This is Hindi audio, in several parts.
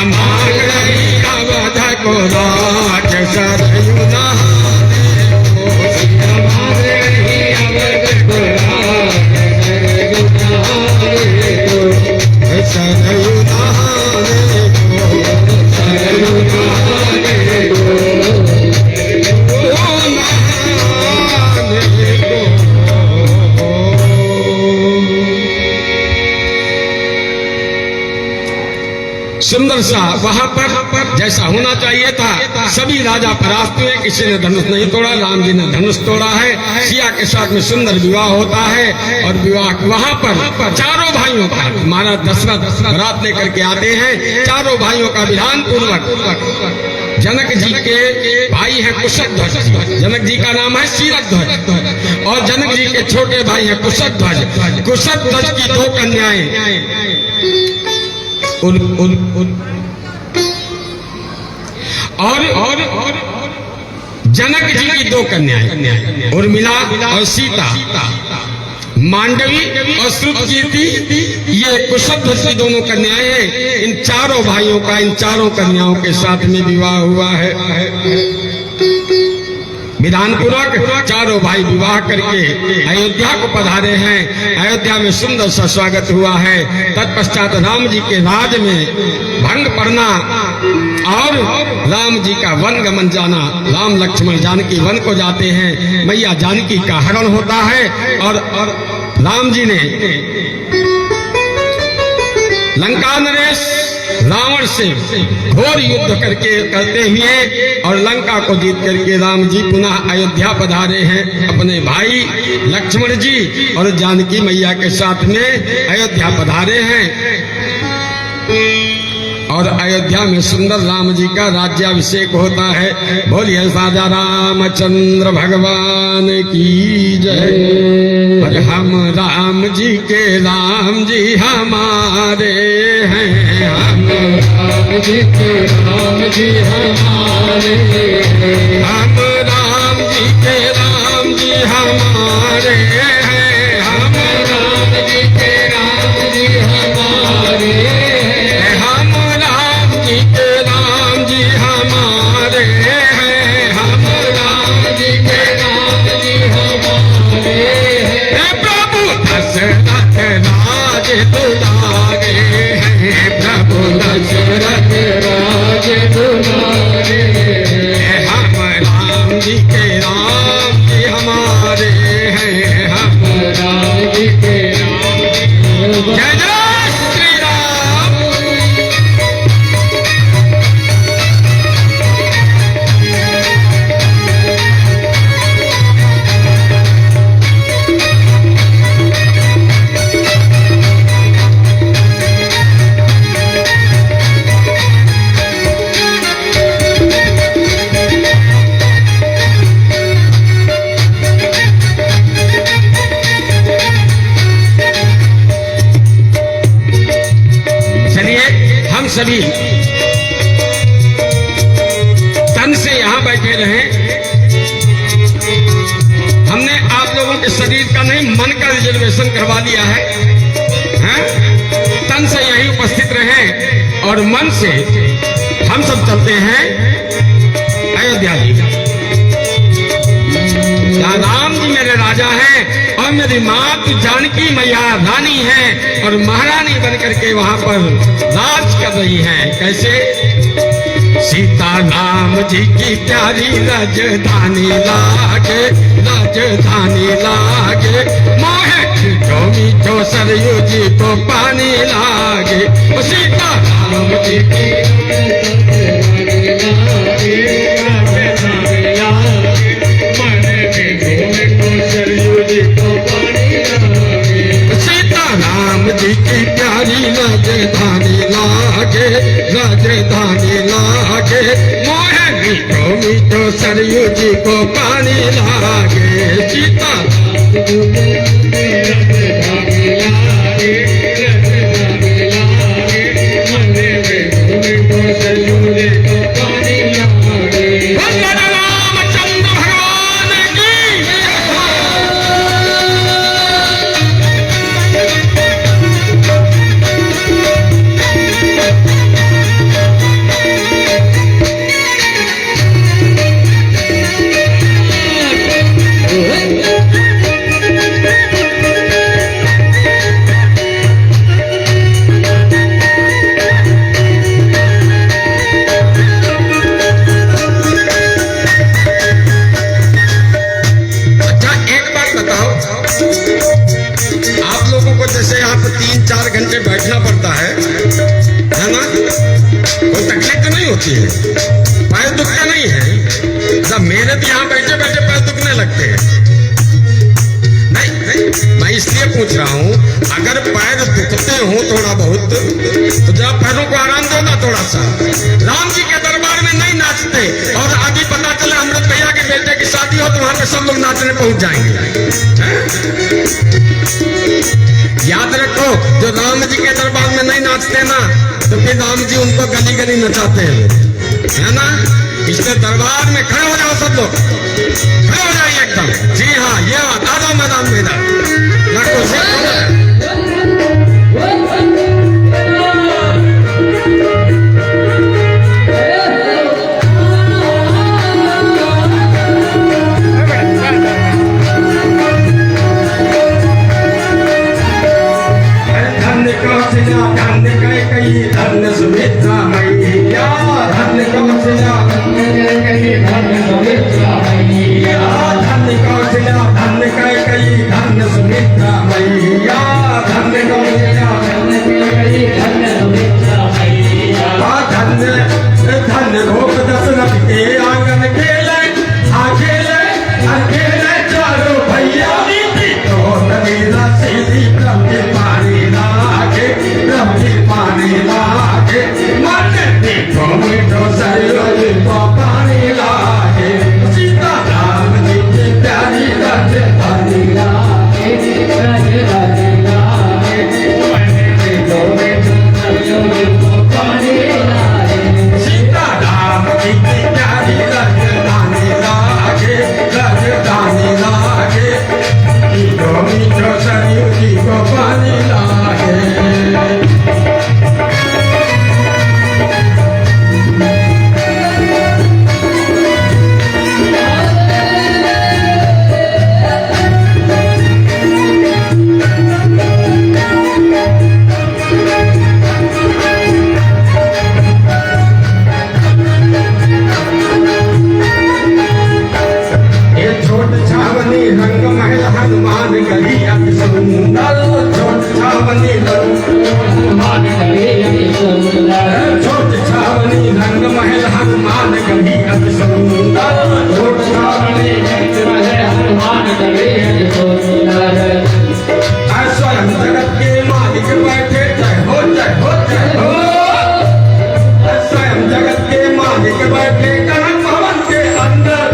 मांग रही अवध को राज सरयू नहाने को, सिया मांग रही अवध को राज सरयू नहाने को, सरयू नहाने को, सरयू नहाने को, सुंदर सा वहां पर जैसा होना चाहिए था। सभी राजा परास्त हुए, किसी ने धनुष नहीं तोड़ा, राम जी ने धनुष तोड़ा है। सिया के साथ में सुंदर विवाह होता है और विवाह वहां पर चारों भाइयों का, महाराज दशरथ बारात लेकर के आते हैं। चारों भाइयों का विधान पूर्वक जनक जी के भाई है कुशध्वज, जनक जी का नाम है शीरध्वज, और जनक जी के छोटे भाई है कुशध्वज। कुशध्वज की दो कन्याएं और जनक जी की दो कन्याएं उर्मिला और सीता, मांडवी और श्रुतकीर्ति, ये कुशध्वज की दोनों कन्याएं हैं। इन चारों भाइयों का इन चारों कन्याओं के साथ में विवाह हुआ है। विधान पूर्वक चारों भाई विवाह करके अयोध्या को पधारे हैं। अयोध्या में सुंदर सा स्वागत हुआ है। तत्पश्चात राम जी के राज में भंग पड़ना और राम जी का वन गमन जाना, राम लक्ष्मण जानकी वन को जाते हैं। मैया जानकी का हरण होता है और राम जी ने लंका नरेश रावण से घोर युद्ध करते हुए और लंका को जीत करके राम जी पुनः अयोध्या पधारे हैं अपने भाई लक्ष्मण जी और जानकी मैया के साथ में अयोध्या पधारे हैं। और अयोध्या में सुंदर राम जी का राज्याभिषेक होता है। बोलिए राजा रामचंद्र भगवान की जय। हम राम जी के राम जी हमारे हैं, हम राम जी के राम जी हमारे हैं, हम राम जी के राम जी हमारे हैं, हम राम जी के राम जी हमारे हैं, हम राम जी के राम जी हमारे हैं, हम राम जी के राम जी हमारे हैं। प्रभु दशरथ राज दुलारे हैं, प्रभु दशरथ राज दुलारे हैं, हम राम जी के राम जी हमारे हैं, हम राम जी के राम जी। जय जय श्री राम। सभी तन से यहाँ बैठे रहे। हमने आप लोगों के शरीर का नहीं मन का रिजर्वेशन करवा लिया है, हैं? तन से यही उपस्थित रहे और मन से हम सब चलते हैं अयोध्या जी। राम जी मेरे राजा हैं और मेरी मात जानकी मैया रानी है और महारानी बनकर के वहां पर राज कर रही है। कैसे? सीता राम जी की प्यारी राजधानी लागे, राजधानी लागे, मोहे मीठो मीठो सरयू जी को पानी लागे। सीता राम जी की राम जी की प्यारी राजधानी लागे, राजधानी लागे, मोहे मीठो मीठो सरयू जी को पानी लागे। सीता राजधानी लागे, राजधानी लागे, मोहे मीठो मीठो सरयू जी को पानी लागे। रामचंद्र भगवान की कोई तकलीफ तो नहीं होती है, पैर दुखता नहीं है। जब मेरे तो यहाँ बैठे बैठे पैर दुखने लगते हैं। नहीं, मैं इसलिए पूछ रहा हूँ, अगर पैर दुखते हो थोड़ा बहुत तो जरा पैरों को आराम दो ना थोड़ा सा। राम जी के दरबार में नहीं नाचते, और अभी पता चला अमृत भैया के बेटे की शादी हो तो वहां पे सब लोग नाचने पहुंच जाएंगे। याद रखो, जो राम जी के दरबार में नहीं नाचते ना, तो फिर राम जी उनको गली गली नचाते हैं, है ना। इसलिए दरबार में खड़े हो जाओ सब लोग, खड़े हो जाइए एकदम। जी हाँ, ये आ जाओ मैदान में इधर। लड़कों से धन्य सुमित्रा मैया, धन्य कौशल्या, धन्य सुमित्रा मैया, धन्य कौशल्या, धन्य कैकेयी, धन्य सुमित्रा मैया, धन्य कौशल्या, धन्य कैकेयी, धन्य सुमित्रा मैया, धन्य गोप दशरथ के आंगन खेले, खेले चारों भैया, तो नवीना सीधी ब्रह्म पानी लागे, ब्रह्म पानी लागे, मन देखो मीठो सरियों को पानी लागे, सीता राम जी की प्यारी राजधानी लागे, राजधानी लागे, मन देखो मीठो सरियों को पानी लागे, सीता राम जी की प्यारी राजधानी लागे, राजधानी लागे, मीठो मीठो सरियों को पानी लागे। रंग महल हनुमान गली अति सुंदर, छोट छावनी हनुमान गली अति सुंदर, छोट छावनी रंग महल हनुमान गली अति सुंदर, छोट छावनी रंग महल हनुमान गली अति सुंदर। स्वयं जगत के मालिक बैठे, जय हो जय हो जय हो, स्वयं जगत के मालिक बैठे कनक भवन के अंदर,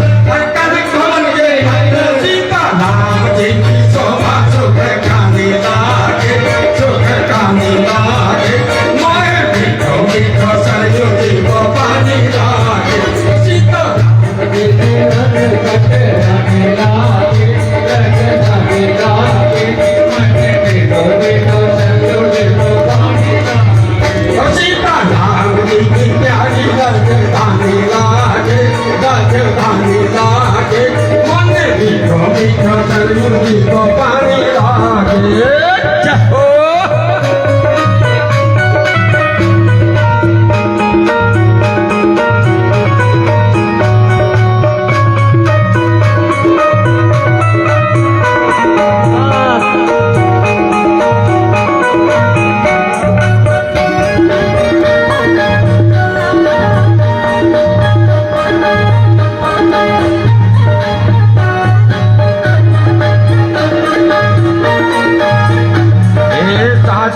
कनक भवन के अंदर, सीता राम जी की शोभा सुख खाने लागे, सुख खाने लागे, मोहे मीठो मीठो सरयू जी को पानी लागे, सीता राम जी की रंग खाने लागे, रंग खाने लागे, मोहे मीठो मीठो सरयू जी को पानी लागे, सीता राम जी की प्यारी राजधानी लागे, राजधानी लागे, मोहे मीठो मीठो सरयू जी को पानी लागे।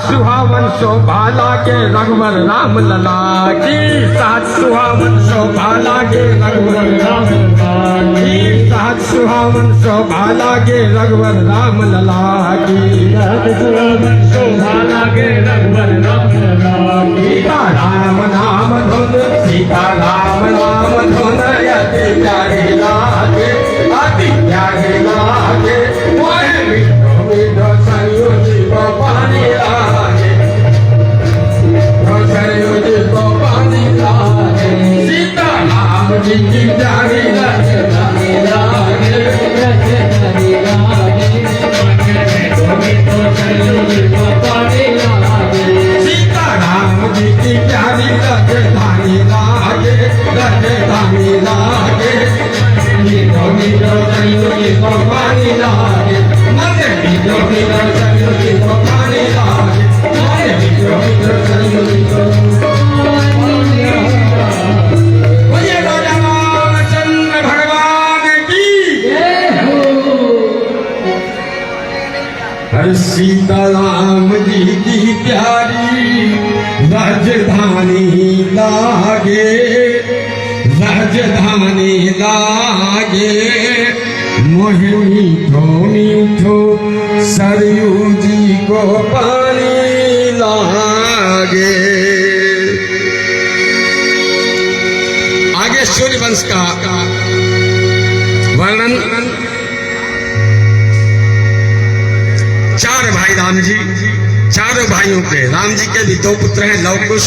सुहावन शोभा लागे रघुवर राम लला की, साथ सुहावन शोभा लागे रघुवर राम लला की, साथ सुहावन शोभा लागे रघुवर राम लला की, साथ सुहावन शोभा लागे रघुवर राम लला की, सीता राम नाम धुन, सीता राम नाम धुन अति प्यारी लागे, अति प्यारी लागे, मोहे मीठो मीठो सरयू जी को पानी लागे, सरयू जी को पानी लागे, सीता राम जी की प्यारी राजधानी लागे, राजधानी लागे, मीठो मीठो सरयू जी को पानी लागे, सीता राम जी की प्यारी राजधानी लागे, राजधानी लागे, मीठो मीठो सरयू जी को पानी लागे, मन मीठो मीठो सरयू जी को पानी लागे, मन मीठो मीठो सरयू जी को लागे, राजधानी लागे, मोहे मीठो मीठो सरयू जी को पानी लागे। आगे सूर्यवंश का वर्णन। चार भाई राम जी, चारों भाइयों के, राम जी के भी दो पुत्र हैं लव कुश,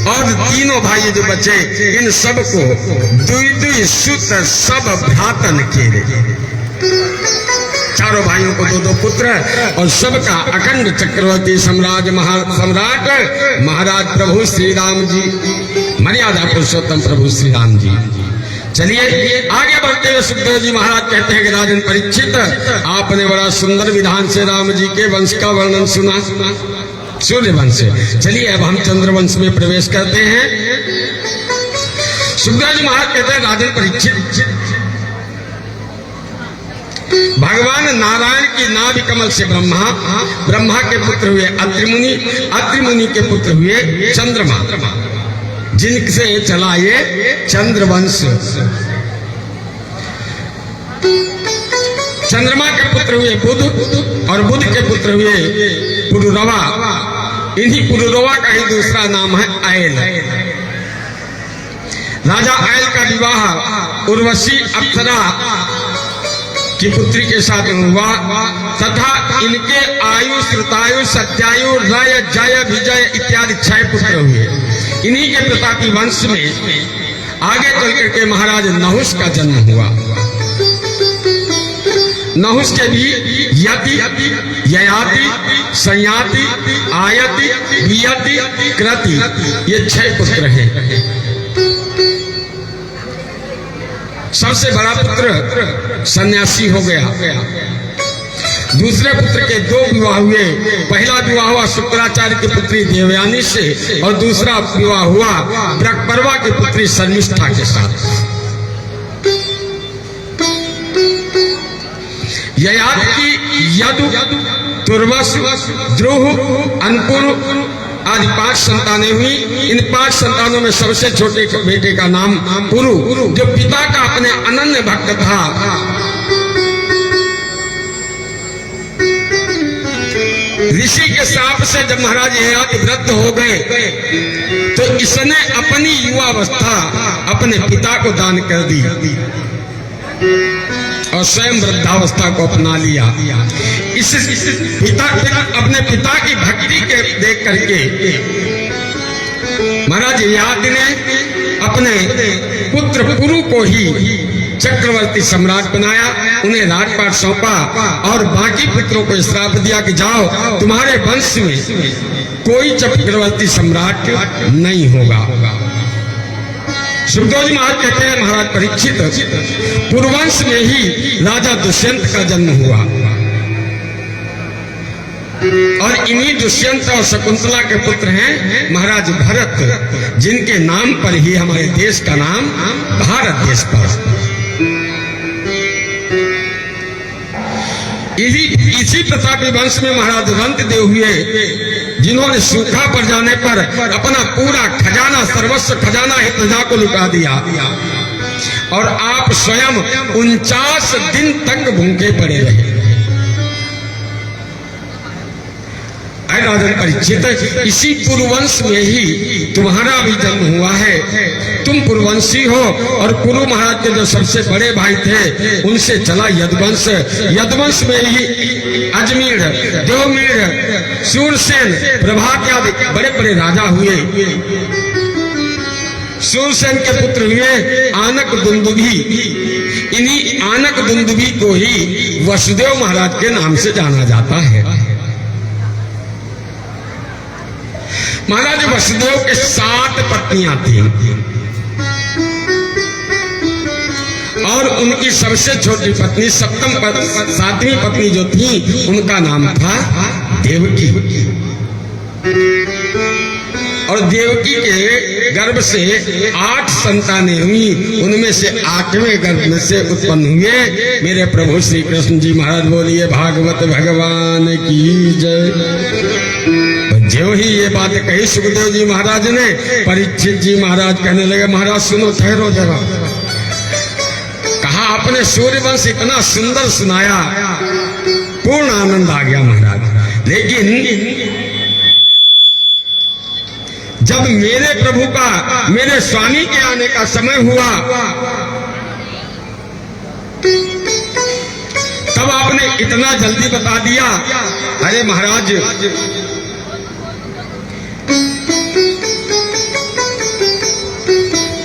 और तीनों भाई जो बचे इन सबको दुई दुई सुत सब भ्रातन केरे। चारों भाइयों को दो दो पुत्र और सबका अखंड चक्रवर्ती सम्राट महाराज प्रभु श्री राम जी, मर्यादा पुरुषोत्तम प्रभु श्री राम जी। चलिए आगे बढ़ते हुए सुखदेव जी महाराज कहते हैं कि राजन परीक्षित, आपने बड़ा सुंदर विधान से राम जी के वंश का वर्णन सुना, सूर्य वंश से। चलिए अब हम चंद्रवंश में प्रवेश करते हैं। सुखदेव जी महाराज कहते हैं राजन परीक्षित, भगवान नारायण की नाभि कमल से ब्रह्मा, ब्रह्मा के पुत्र हुए अत्रि मुनि, अत्रि मुनि के पुत्र हुए चंद्रमा, जिनसे चला ये चंद्रवंश। चंद्रमा के पुत्र हुए बुध और बुध के पुत्र हुए पुरुरवा। इन्हीं पुरुरवा का ही दूसरा नाम है आयल। राजा आयल का विवाह उर्वशी अप्सरा की पुत्री के साथ हुआ तथा इनके आयु, श्रुतायु, सत्यायु, रय, जय, विजय इत्यादि 6 पुत्र हुए। इन्हीं के प्रतापी वंश में आगे चल करके महाराज नहुष का जन्म हुआ। नहुष के भी यति, ययाति, संयाति, आयति, वियति, कृति, ये 6 पुत्र हैं। सबसे बड़ा पुत्र सन्यासी हो गया। दूसरे पुत्र के 2 विवाह हुए। पहला विवाह हुआ शुक्राचार्य की पुत्री देवयानी से और दूसरा विवाह हुआ ब्रह्मपर्वा की पुत्री शर्मिष्ठा के साथ। ययाति की यदु, तुर्वस, द्रुह, अनपुर आदि 5 संतानें हुई। इन 5 संतानों में सबसे छोटे बेटे का नाम पुरु, जो पिता का अपने अनन्य भक्त था। ऋषि के शाप से जब महाराज ययाति वृद्ध हो गए तो इसने अपनी युवावस्था अपने पिता को दान कर दी और स्वयं वृद्धावस्था को अपना लिया। इस अपने पिता की भक्ति के देख करके महाराज ययाति ने अपने पुत्र पुरु को ही चक्रवर्ती सम्राट बनाया, उन्हें राजपाट सौंपा और बाकी पुत्रों को श्राप दिया कि जाओ, तुम्हारे वंश में कोई चक्रवर्ती सम्राट नहीं होगा। सुखदेव जी महाराज कहते हैं महाराज परीक्षित, पुरुवंश में ही राजा दुष्यंत का जन्म हुआ और इन्हीं दुष्यंत और शकुंतला के पुत्र हैं महाराज भरत, जिनके नाम पर ही हमारे देश का नाम भारत देश पड़ा। इसी प्रतापी वंश में महाराज रंतदेव हुए, जिन्होंने सूखा पड़ जाने पर अपना पूरा खजाना, सर्वस्व खजाना ही प्रजा को लुटा दिया और आप स्वयं 49 दिन तक भूखे पड़े रहे। राजन परीक्षित, इसी पुरुवंश में ही तुम्हारा भी जन्म हुआ है। तुम पुरुवंशी हो और पुरु महाराज के जो सबसे बड़े भाई थे उनसे चला यदुवंश। यदुवंश में ही अजमेर, देवमेर, सूरसेन, प्रभात आदि बड़े बड़े राजा हुए। सूरसेन के पुत्र हुए आनक दुंदुभी। इन्हीं आनक दुंदुभी को ही वसुदेव महाराज के नाम से जाना जाता है। महाराज वसुदेव के 7 पत्नियां थीं और उनकी सबसे छोटी पत्नी, 7वीं पत्नी जो थी उनका नाम था देवकी। और देवकी के गर्भ से 8 संतानें हुई। उनमें से 8वें गर्भ में से उत्पन्न हुए मेरे प्रभु श्री कृष्ण जी महाराज। बोलिए भागवत भगवान की जय। जो ही ये बात कही सुखदेव जी महाराज ने, परीक्षित जी महाराज कहने लगे महाराज सुनो, ठहरो जरा। कहा आपने सूर्यवंश इतना सुंदर सुनाया, पूर्ण आनंद आ गया महाराज, लेकिन जब मेरे प्रभु का, मेरे स्वामी के आने का समय हुआ, तब आपने इतना जल्दी बता दिया। अरे महाराज,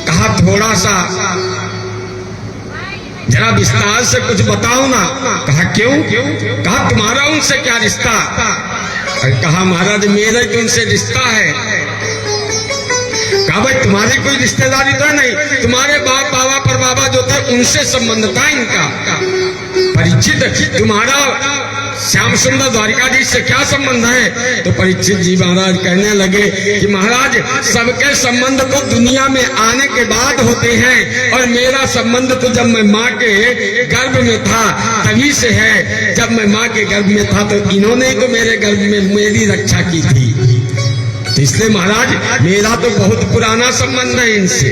कहा थोड़ा सा जरा विस्तार से कुछ बताओ ना। कहा क्यों? कहा तुम्हारा उनसे क्या रिश्ता? कहा महाराज मेरा तो उनसे रिश्ता है। कहा भाई तुम्हारी कोई रिश्तेदारी तो नहीं, तुम्हारे बाप बाबा पर बाबा जो थे उनसे संबंध था इनका। परीक्षित तुम्हारा श्याम सुंदर द्वारिकाधीश से क्या संबंध है? तो परीक्षित जी महाराज कहने लगे कि महाराज सबके संबंध तो दुनिया में आने के बाद होते हैं, और मेरा संबंध तो जब मैं माँ के गर्भ में था तभी से है। जब मैं माँ के गर्भ में था तो इन्होंने ही तो मेरे गर्भ में मेरी रक्षा की थी, तो इसलिए महाराज मेरा तो बहुत पुराना संबंध है इनसे।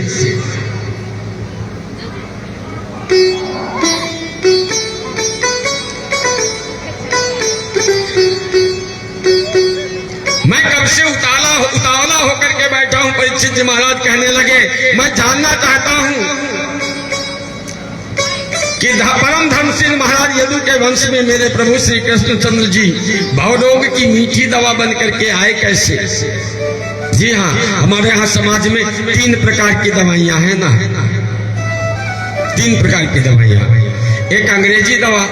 मैं कब से उतावला होकर के बैठा हूं। परीक्षित जी महाराज कहने लगे मैं जानना चाहता हूं कि परम धर्मशील महाराज यदु के वंश में मेरे प्रभु श्री कृष्णचंद्र जी भवरोग की मीठी दवा बन करके आए कैसे? जी हाँ, हमारे यहाँ समाज में 3 प्रकार की दवाइयां हैं ना, 3 प्रकार की दवाइयां। एक अंग्रेजी दवा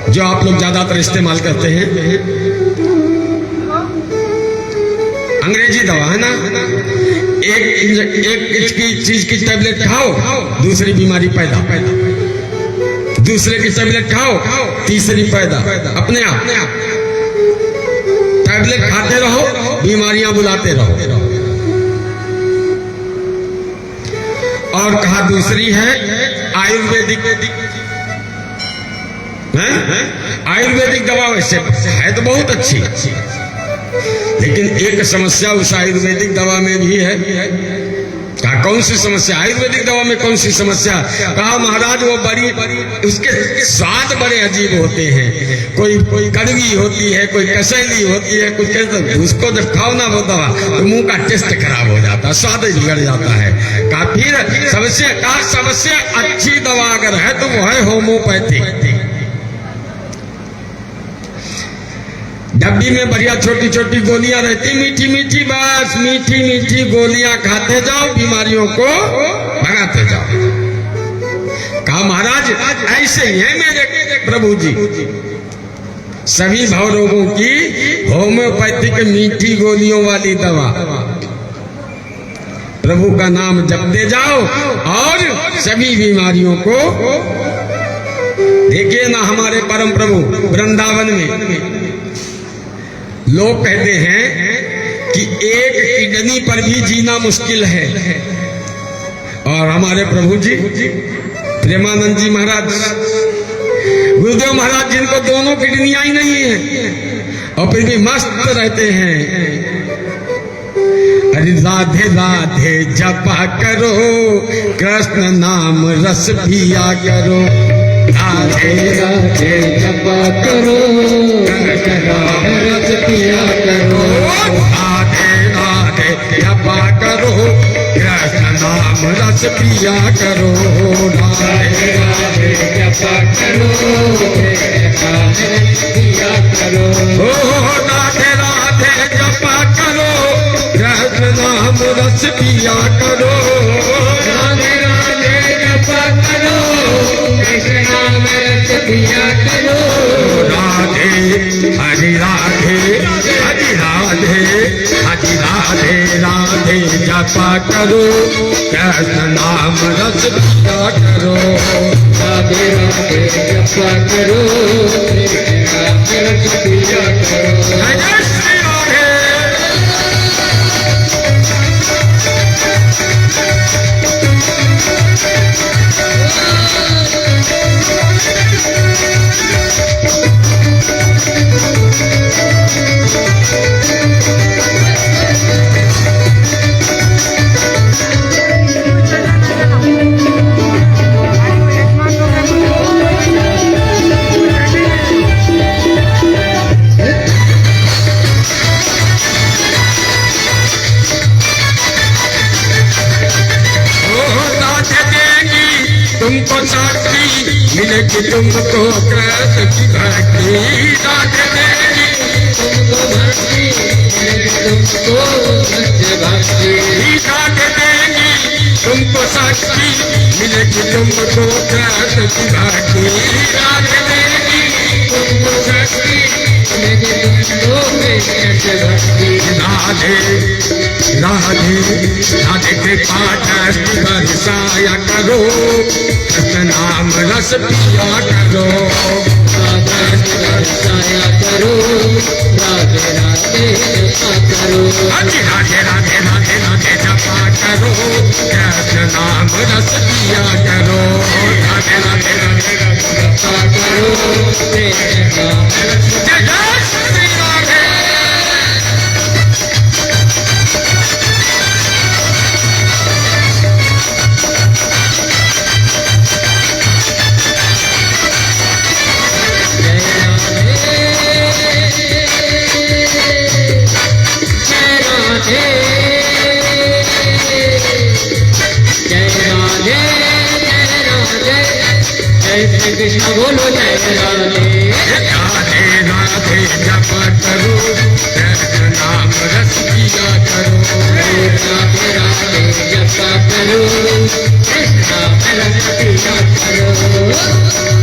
जो आप लोग ज्यादातर इस्तेमाल करते हैं, अंग्रेजी दवा है ना। एक चीज की टैबलेट खाओ, दूसरी बीमारी पैदा, दूसरे की टैबलेट खाओ, तीसरी पैदा, अपने आप। टैबलेट खाते रहो, बीमारियां बुलाते रहो। और कहा दूसरी है आयुर्वेदिक। आयुर्वेदिक दवा वैसे है तो बहुत अच्छी, लेकिन एक समस्या उस आयुर्वेदिक दवा में भी है। कहा कौन सी समस्या? आयुर्वेदिक दवा में कौन सी समस्या? कहा महाराज वो बड़ी उसके स्वाद बड़े अजीब होते हैं। कोई कड़वी होती है, कोई कसैली होती है, कुछ कैसे उसको जब खाओ ना वो दवा तो मुंह का टेस्ट खराब हो जाता है, स्वाद बिगड़ जाता है। कहा फिर सबसे अच्छी दवा अगर है तो वो है होम्योपैथिक। डब्बी में बढ़िया छोटी छोटी गोलियां रहती, मीठी मीठी, बस मीठी मीठी गोलियां खाते जाओ, बीमारियों को भगाते जाओ। कहा महाराज ऐसे ही है मेरे प्रभु जी, सभी भव रोगों की होम्योपैथिक मीठी गोलियों वाली दवा। प्रभु का नाम जपते जाओ और सभी बीमारियों को। देखिए ना हमारे परम प्रभु वृंदावन में लोग कहते हैं कि एक किडनी पर भी जीना मुश्किल है, और हमारे प्रभु जी प्रेमानंद जी महाराज, गुरुदेव महाराज जिनको दोनों किडनियां ही नहीं है और फिर भी मस्त रहते हैं। अरे राधे राधे जपा करो, कृष्ण नाम रस पिया करो। राधे राधे जपा करो, कृष्ण नाम रस पिया करो। राधे राधे जपा करो, कृष्ण नाम रस पिया करो। राधे राधे जपा करो, कृष्ण नाम रस पिया करो। राधे राधे जपा करो, कृष्ण नाम रस पिया करो। राधे राधे जपा करो, कृष्ण नाम रस पिया करो। राधे हरि राधे हरि राधे हरि राधे राधे जपा करो, कृष्ण नाम रस पिया करो। राधे राधे जपा करो, कृष्ण नाम रस पिया करो। मिलेगी तुमको कृष्ण की भक्ति राधे देगी तुमको भक्ति तुमको सत्य भक्ति राधे देगी तुमको शक्ति मिलेगी तुमको कृष्ण की भक्ति राधे देगी तुमको शक्ति मिलेगी तुमको कृष्ण भक्ति राधे राधे राधे के पाठ बरसाया करो कृष्ण नाम रस पिया करो राधे बरसाया करो राधे राधे जपा करो राधे राधे राधे राधे राधे जपा करो कृष्ण नाम रस पिया करो राधे राधे राधे जपा करो कृष्ण नाम रस जय श्री राधे कृष्ण बोलो जय राधे राधे राधे जप करो कृष्ण नाम रस पिया करो राधे राधे जप करो कृष्ण नाम रस पिया करो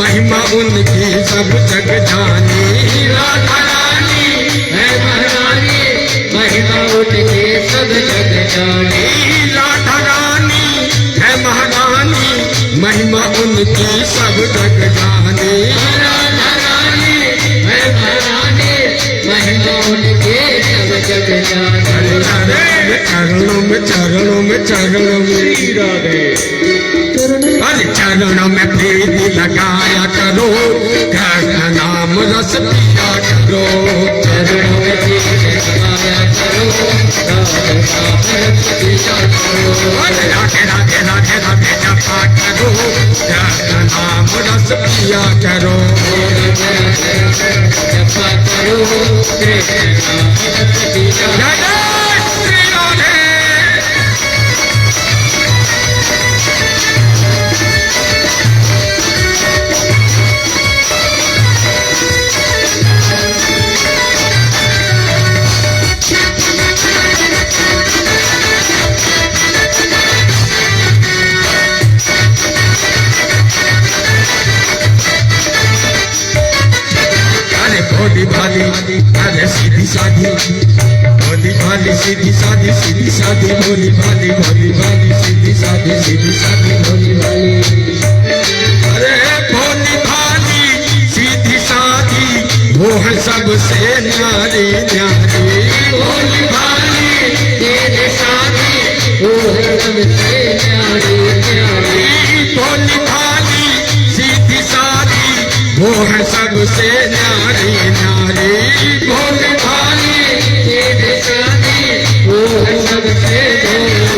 महिमा उनकी सब जग जानी राधा रानी है महारानी महिमा उनकी सब जग जानी राधा रानी है महारानी महिमा उनकी सब जग जानी राधा रानी है महारानी महिमा उनकी सब जग जानी चरणों में चरणों में चरणों में राधे अरे चरणों में प्रीति लगाया करो कृष्ण नाम रस पिया करो चरणों में प्रीति लगाया करो कृष्ण नाम रस पिया करो अरे राधे राधे राधे राधे जपा करो कृष्ण नाम रस पिया करो जपा करो कृष्ण नाम रस पिया करो श्री राधे भोली भाली अरे सीधी साधी भोली भाली सीधी साधी भोली भाली सीधी साधी भोली भाली अरे भोली भाली सीधी साधी वो है सबसे न्यारी न्यारी भोली भाली सीधी साधी वो है सबसे न्यारी न्यारी भोली भाली सीधी साधी वो है सबसे न्यारी न्यारी भोली भाली सीधी साधी वो है सबसे न्यारी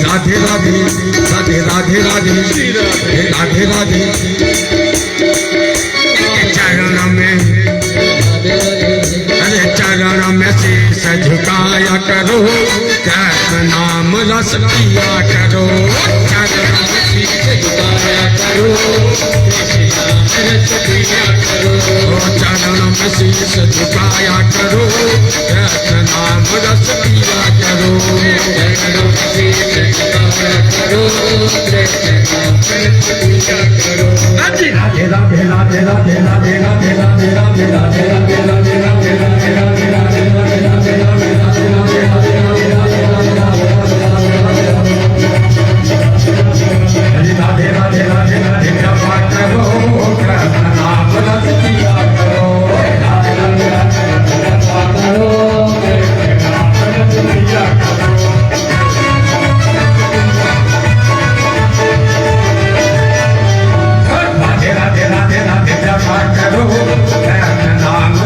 राधे राधे राधे राधे राधे राधे राधे राधे चरण में अरे चरण में शीश झुकाया करो कृष्ण नाम रस पिया करो चरण में शीश झुकाया करो कृष्ण नाम रस पिया करो चरण में शीश झुकाया करो कृष्ण नाम रस पिया करो चरण में शीश झुकाया करो कृष्ण नाम रस पिया करो राधे राधे राधे राधे राधे राधे राधे राधे राधे राधे राधे राधे राधे राधे राधे राधे राधे राधे राधे जपा करो कृष्ण नाम रस पिया करो राधे राधे जपा करो कृष्ण नाम रस पिया करो राधे राधे राधे राधे जपा करो कृष्ण नाम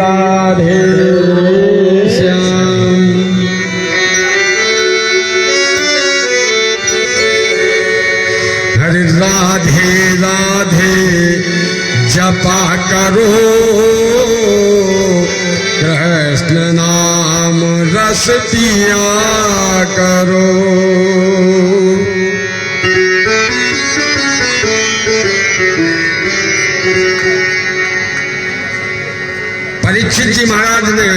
राधे श्याम। हरे राधे राधे जपा करो, कृष्ण नाम रस पिया करो। परीक्षित जी महाराज ने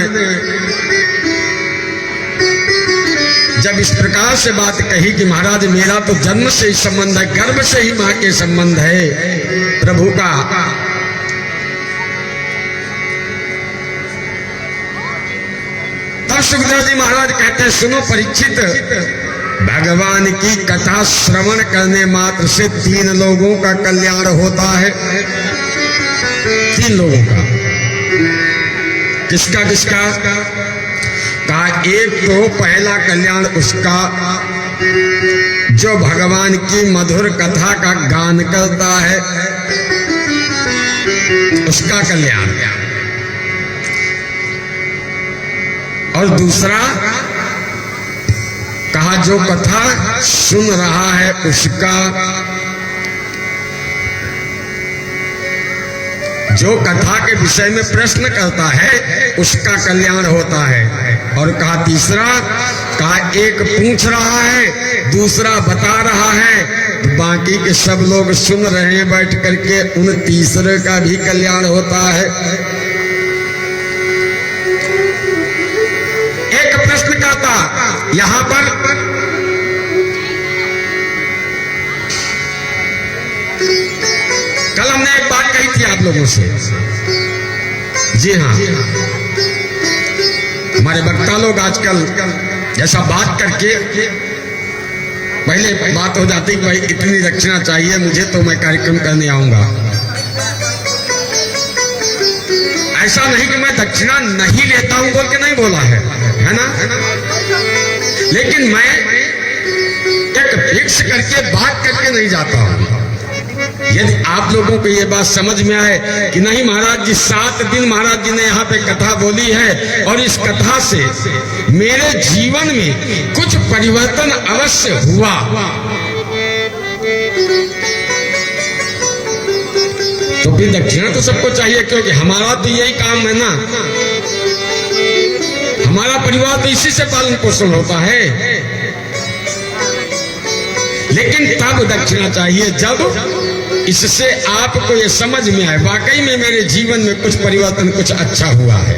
जब इस प्रकार से बात कही कि महाराज मेरा तो जन्म से ही संबंध है, गर्भ से ही मां के संबंध है प्रभु का, तब सुखदेव जी महाराज कहते हैं सुनो परीक्षित, भगवान की कथा श्रवण करने मात्र से 3 लोगों का कल्याण होता है। 3 लोगों का। किसका किसका? कहा एक तो पहला कल्याण उसका जो भगवान की मधुर कथा का गान करता है, उसका कल्याण। और दूसरा कहा जो कथा सुन रहा है उसका, जो कथा के विषय में प्रश्न करता है उसका कल्याण होता है। और कहा तीसरा, कहा एक पूछ रहा है दूसरा बता रहा है, तो बाकी के सब लोग सुन रहे हैं बैठ करके, उन तीसरे का भी कल्याण होता है। एक प्रश्न करता यहां पर कल हमने एक बात कही थी आप लोगों से। जी हाँ, हमारे वक्ता लोग आजकल ऐसा बात करके पहले बात हो जाती कि भाई इतनी दक्षिणा चाहिए मुझे तो मैं कार्यक्रम करने आऊंगा। ऐसा नहीं कि मैं दक्षिणा नहीं लेता हूं बोल के नहीं बोला है ना? लेकिन मैं एक फिक्स करके बात करके नहीं जाता हूं। यदि आप लोगों को ये बात समझ में आए कि नहीं महाराज जी 7 दिन महाराज जी ने यहाँ पे कथा बोली है और इस कथा से मेरे जीवन में कुछ परिवर्तन अवश्य हुआ, तो फिर दक्षिणा तो सबको चाहिए, क्योंकि हमारा तो यही काम है ना, हमारा परिवार तो इसी से पालन पोषण होता है। लेकिन तब दक्षिणा चाहिए जब इससे आपको ये समझ में आए वाकई में मेरे जीवन में कुछ परिवर्तन, कुछ अच्छा हुआ है।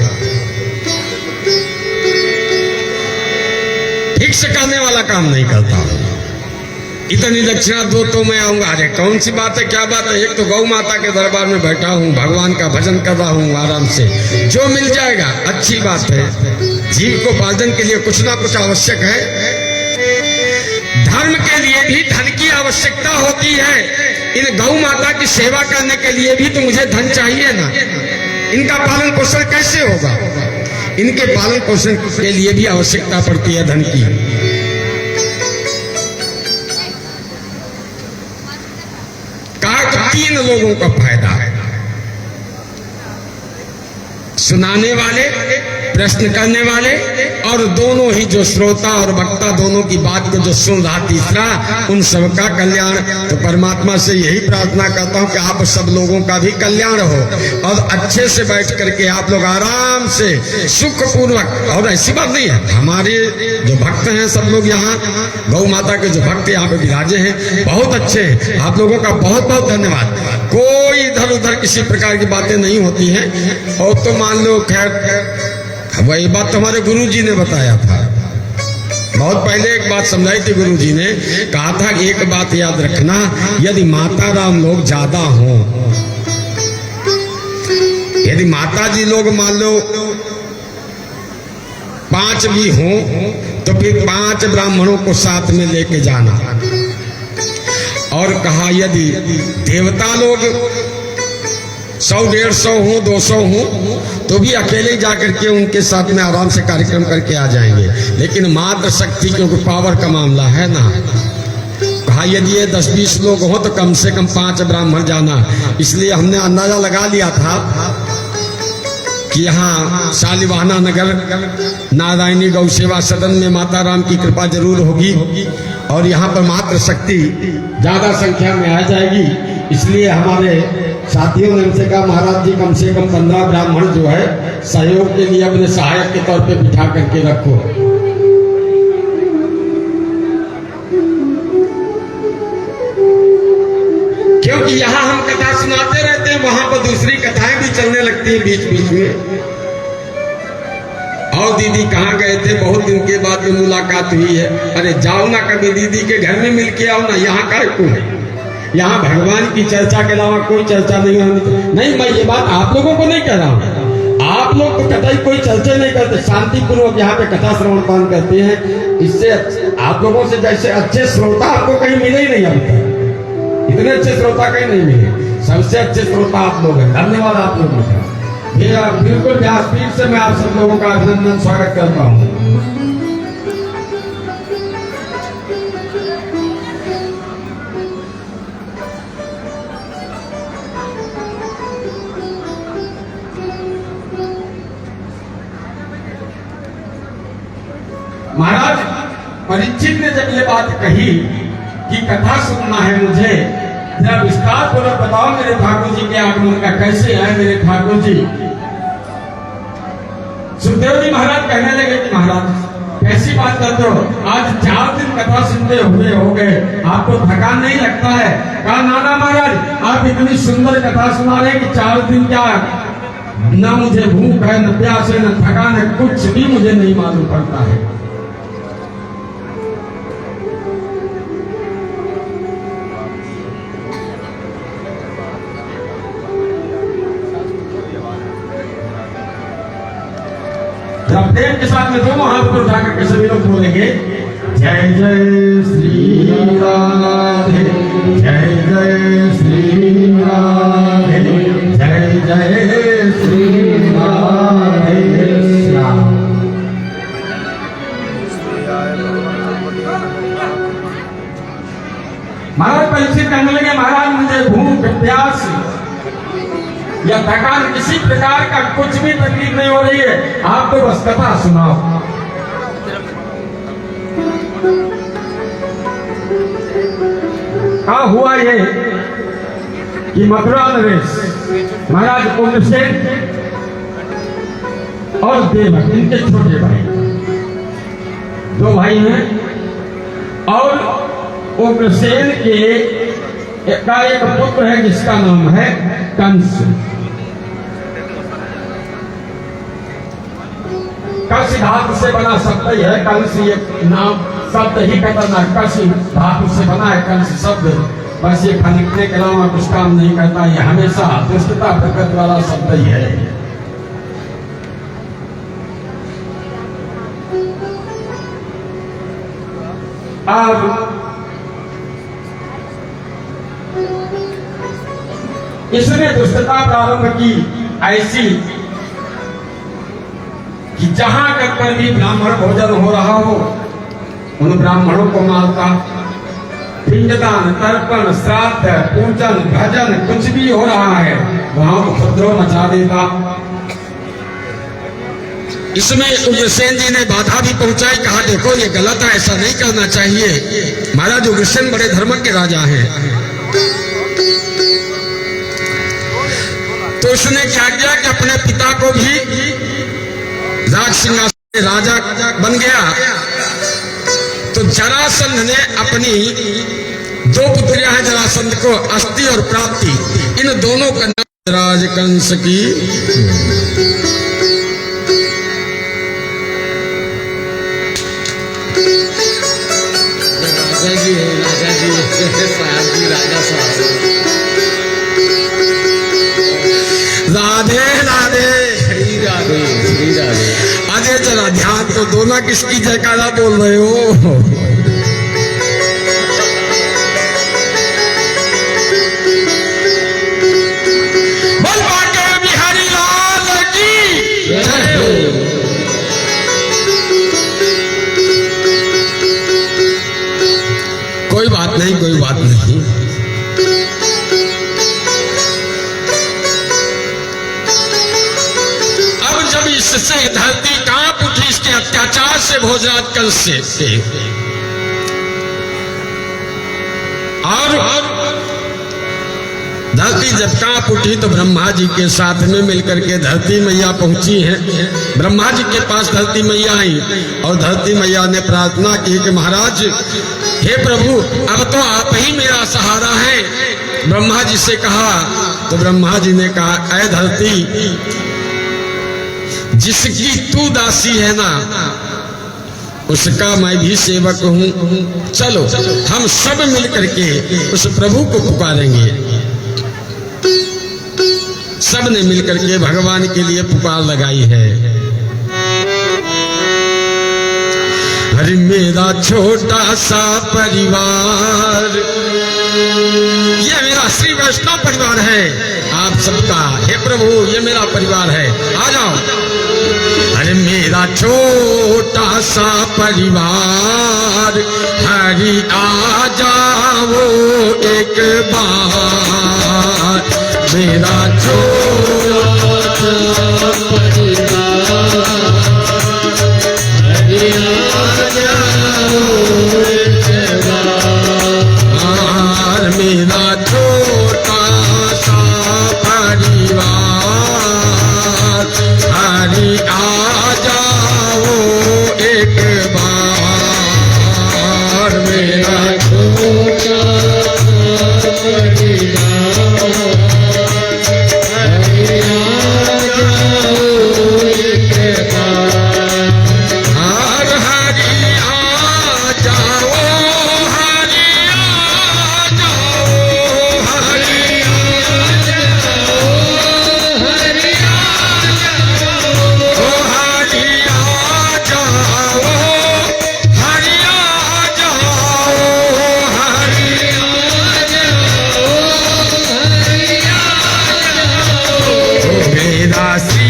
फिक्स करने वाला काम नहीं करता हूं, इतनी दक्षिणा दो तो मैं आऊंगा। अरे कौन सी बात है, क्या बात है, एक तो गौ माता के दरबार में बैठा हूं, भगवान का भजन कर रहा हूं आराम से, जो मिल जाएगा अच्छी बात है। जीव को पालन के लिए कुछ ना कुछ आवश्यक है। धर्म के लिए भी धन की आवश्यकता होती है। इन गौ माता की सेवा करने के लिए भी तो मुझे धन चाहिए ना। इनका पालन पोषण कैसे होगा? इनके पालन पोषण के लिए भी आवश्यकता पड़ती है धन की। कहा 3 लोगों का फायदा है, सुनाने वाले, प्रश्न करने वाले और दोनों ही जो श्रोता और वक्ता दोनों की बात को जो सुन रहा, तीसरा, उन सबका कल्याण। तो परमात्मा से यही प्रार्थना करता हूं कि आप सब लोगों का भी कल्याण हो और अच्छे से बैठ करके आप लोग आराम से सुखपूर्वक। और ऐसी बात नहीं है, हमारे जो भक्त हैं सब लोग यहाँ गौ माता के जो भक्त यहाँ पे विराजे हैं बहुत अच्छे हैं। आप लोगों का बहुत बहुत धन्यवाद। कोई इधर उधर किसी प्रकार की बातें नहीं होती हैं। और तो मान लो खैर वही बात तो हमारे गुरु जी ने बताया था, बहुत पहले एक बात समझाई थी गुरु जी ने, कहा था कि एक बात याद रखना, यदि माता राम लोग ज्यादा हों, यदि माता जी लोग मान लो 5 भी हों तो फिर 5 ब्राह्मणों को साथ में लेके जाना। और कहा यदि देवता लोग 100-150 हो, 200 हो तो भी अकेले जाकर के उनके साथ में आराम से कार्यक्रम करके आ जाएंगे। लेकिन मात्र शक्ति, क्योंकि पावर का मामला है ना, कहा यदि ये 10-20 लोग हो तो कम से कम 5 ब्राह्मण जाना। इसलिए हमने अंदाजा लगा लिया था कि यहाँ शालिवाहना नगर नारायणी गौ सेवा सदन में माता राम की कृपा जरूर होगी और यहाँ पर मात्र शक्ति ज्यादा संख्या में आ जाएगी। इसलिए हमारे साथियों ने हमसे कहा महाराज जी कम से कम 15 ब्राह्मण जो है सहयोग के लिए अपने सहायक के तौर पे बिठा करके रखो। क्योंकि यहाँ हम कथा सुनाते रहते हैं, वहां पर दूसरी कथाएं भी चलने लगती हैं बीच बीच में। और दीदी कहाँ गए थे, बहुत दिन के बाद में मुलाकात हुई है। अरे जाओ ना कभी दीदी के घर में मिल के आओ ना, यहाँ का क्यों है? यहाँ भगवान की चर्चा के अलावा कोई चर्चा नहीं होनी। नहीं, मैं ये बात आप लोगों को नहीं कह रहा हूँ, आप लोग तो कतई कोई चर्चा नहीं करते, शांतिपूर्वक यहाँ पे कथा श्रवण पान करते हैं। इससे आप लोगों से जैसे अच्छे श्रोता आपको कहीं मिले ही नहीं अभी तक, इतने अच्छे श्रोता कहीं नहीं मिले। सबसे अच्छे श्रोता आप लोग हैं, धन्यवाद आप लोगों का। बिल्कुल व्यासपीठ से मैं आप सब लोगों का अभिनंदन स्वागत करता हूँ। महाराज परीक्षित ने जब ये बात कही कि कथा सुनना है मुझे, जरा विस्तार पूर्वक बताओ मेरे ठाकुर जी के आगमन का, कैसे आए मेरे ठाकुर जी। सुखदेव जी महाराज कहने लगे कि महाराज कैसी बात करते हो, आज 4 दिन कथा सुनते हुए हो गए, आपको थकान नहीं लगता है? कहा नाना महाराज आप इतनी सुंदर कथा सुना रहे कि 4 दिन क्या, न मुझे भूख है, न प्यास है, न थकान है, कुछ भी मुझे नहीं मालूम पड़ता है। प्रेम के साथ में दोनों हाथ पर उठा करके सभी लोग बोलेंगे जय जय श्री राधे, जय जय श्री राधे, जय जय श्री राधे श्याम। महाराज परीक्षित कहने लगे महाराज मुझे भूख प्यास या थकान किसी प्रकार का कुछ भी तकलीफ नहीं हो रही है, आप तो बस कथा सुनाओ। क्या हुआ ये कि मथुरा नरेश महाराज उग्रसेन और देवक इनके छोटे भाई, 2 भाई हैं, और उग्रसेन के का एक पुत्र है जिसका नाम है कंस। कंस धातु से बना शब्द ही है, कंस ये नाम शब्द ही खतरनाक, कंस धातु से बना है कंस शब्द, बस ये खनिकने के अलावा कुछ काम नहीं करता, ये हमेशा दुष्टता प्रकृति वाला शब्द ही है। अब इसने दुष्टता प्रारंभ की ऐसी कि जहां पर भी ब्राह्मण भोजन हो रहा हो उन ब्राह्मणों को मारता, पिंडदान तर्पण श्राद्ध पूजन भजन कुछ भी हो रहा है वहां उपद्रव मचा देता। इसमें उग्रसेन जी ने बाधा भी पहुंचाई, कहा देखो ये गलत है, ऐसा नहीं करना चाहिए। महाराज उग्रसेन बड़े धर्म के राजा हैं, तो उसने क्या किया कि अपने पिता को भी राज सिंहासन राजा बन गया। तो जरासंध ने अपनी 2 पुत्रियां हैं जरासंध को, अस्ति और प्राप्ति, इन दोनों का नाम राज कंस की। राधे राधे श्री राधे श्री राधे। अजय जरा ध्यान तो दो ना, किसकी जयकारा बोल रहे हो? बोल बाके बिहारी लाल की जय हो। कोई बात नहीं, कोई बात नहीं। जिससे धरती कांप उठी इसके अत्याचार से भोजराज कंस से। और धरती जब कांप उठी तो ब्रह्मा जी के साथ में मिलकर के धरती मैया पहुंची हैं। ब्रह्मा जी के पास धरती मैया आई और धरती मैया ने प्रार्थना की कि महाराज, हे प्रभु, अब तो आप ही मेरा सहारा हैं। ब्रह्मा जी से कहा तो ब्रह्मा जी ने कहा, ऐ धरती, जिसकी तू दासी है ना, उसका मैं भी सेवक हूं। चलो हम सब मिलकर के उस प्रभु को पुकारेंगे। सब ने मिलकर के भगवान के लिए पुकार लगाई है। अरे मेरा छोटा सा परिवार, ये मेरा श्री वैष्णव परिवार है आप सबका। हे प्रभु, ये मेरा परिवार है, आ जाओ। अरे मेरा छोटा सा परिवार, हरि आ जाओ एक बार। मेरा छोटा सा परिवार, हरि आ जाओ एक बार। मेरा छोटा सा परिवार, हरि आ जाओ एक बार। मेरा छोटा सा परिवार, हरि आ जाओ एक बार। हर हरि आ जाओ, हरि आ जाओ, हरि आ जाओ, हरि आ जाओ, हरि आ जाओ, हरि आ जाओ, हरि आ जाओ, मेरा श्री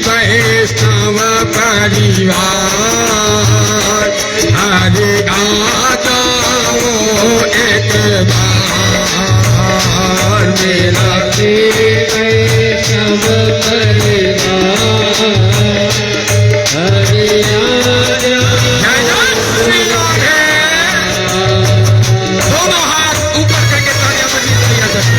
वैष्णव परिवार, हरि आ जाओ एक बार। मेरा श्री वैष्णव परिवार, हरि आ जाओ। श्री राधे। दोनों हाथ ऊपर करके तालियां बजाइए जैसे।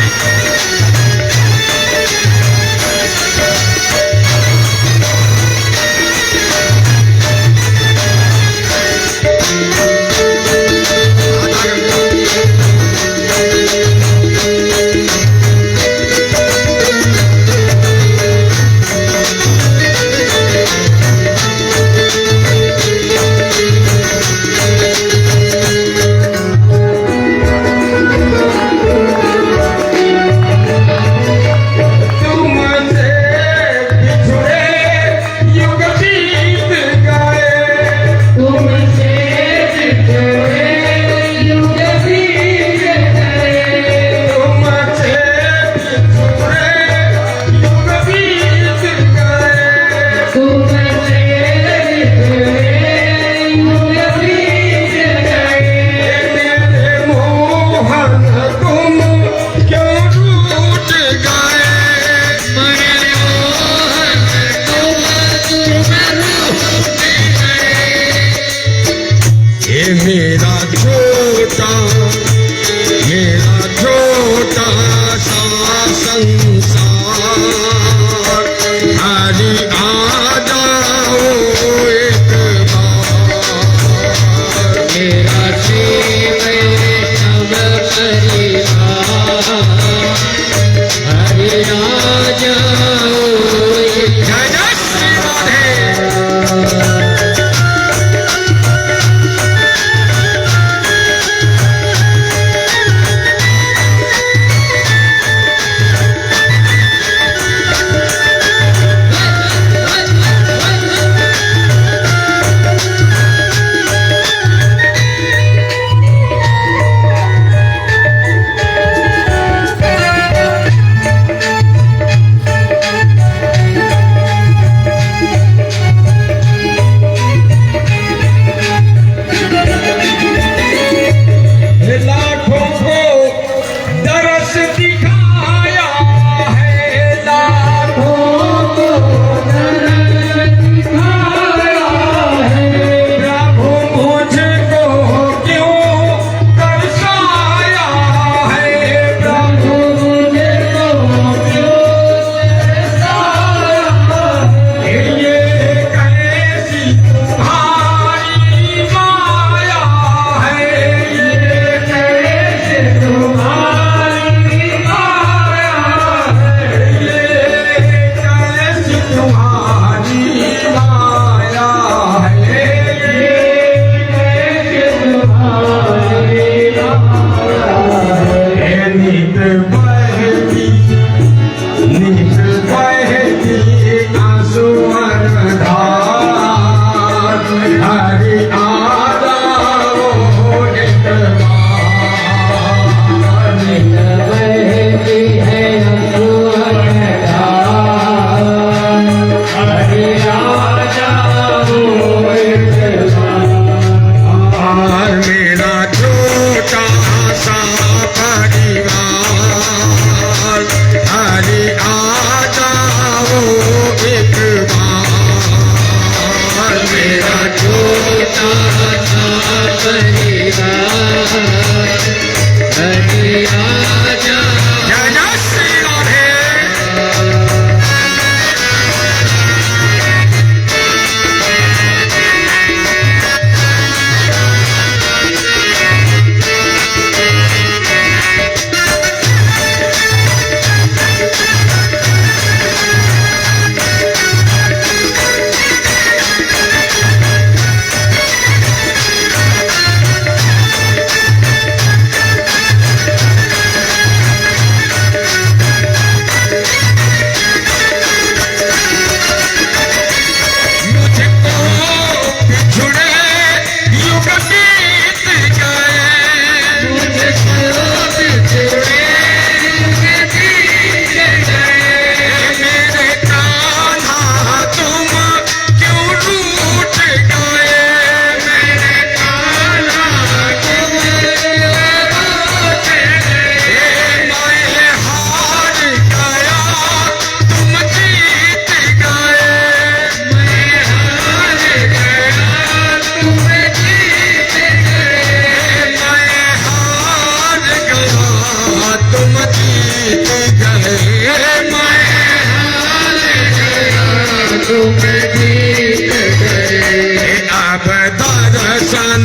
में जीत गए। अब दर्शन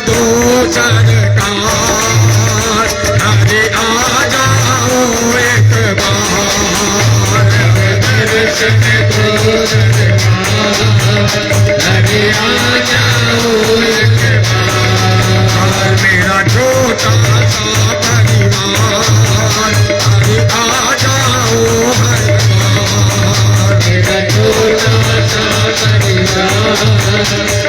दो सरकार, हरे आ जाओ एक बार। दर्शन दो सरकार, हरे आ जाओ एक बार। मेरा छोटा सा परिवार, हरे आ जाओ हर बार। मेरा छोटा सा परिवार,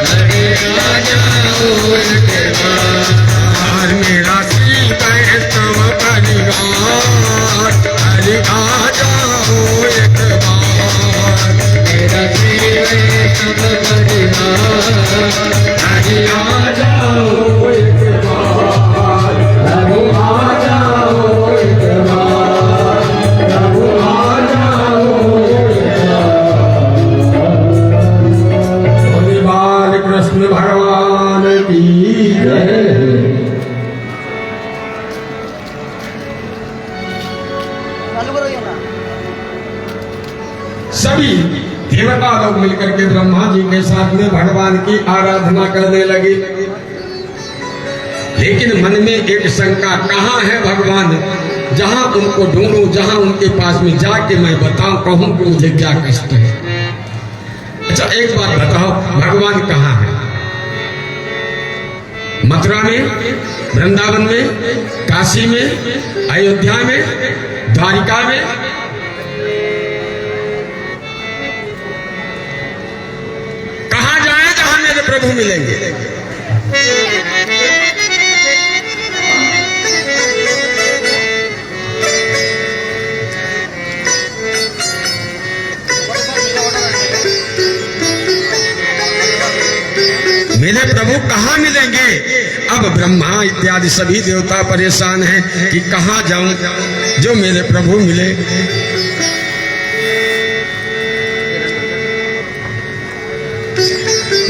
हरे आ जाओ एक बार। मेरा श्री वैष्णव परिवार, हरे आ जाओ एक बार। मेरा श्री वैष्णव परिवार, हरे आ जाओ एक बार। प्रभु आ जाओ एक बार, प्रभु आ जाओ एक बार। बोले बाल कृष्ण भगवान की जय। सभी देवता लोग मिलकर के ब्रह्मा जी के साथ में भगवान की आराधना करने लगे। लेकिन मन में एक शंका, कहाँ है भगवान? जहां उनको ढूंढूं, जहां उनके पास में जाके मैं बताऊं, कहूं कि मुझे क्या कष्ट है। अच्छा एक बात बताओ, भगवान कहाँ है? मथुरा में, वृंदावन में, काशी में, अयोध्या में, द्वारिका में? कहाँ जाए जहां मेरे प्रभु मिलेंगे? मेरे प्रभु कहाँ मिलेंगे? अब ब्रह्मा इत्यादि सभी देवता परेशान हैं कि कहाँ जाऊं जो मेरे प्रभु मिले।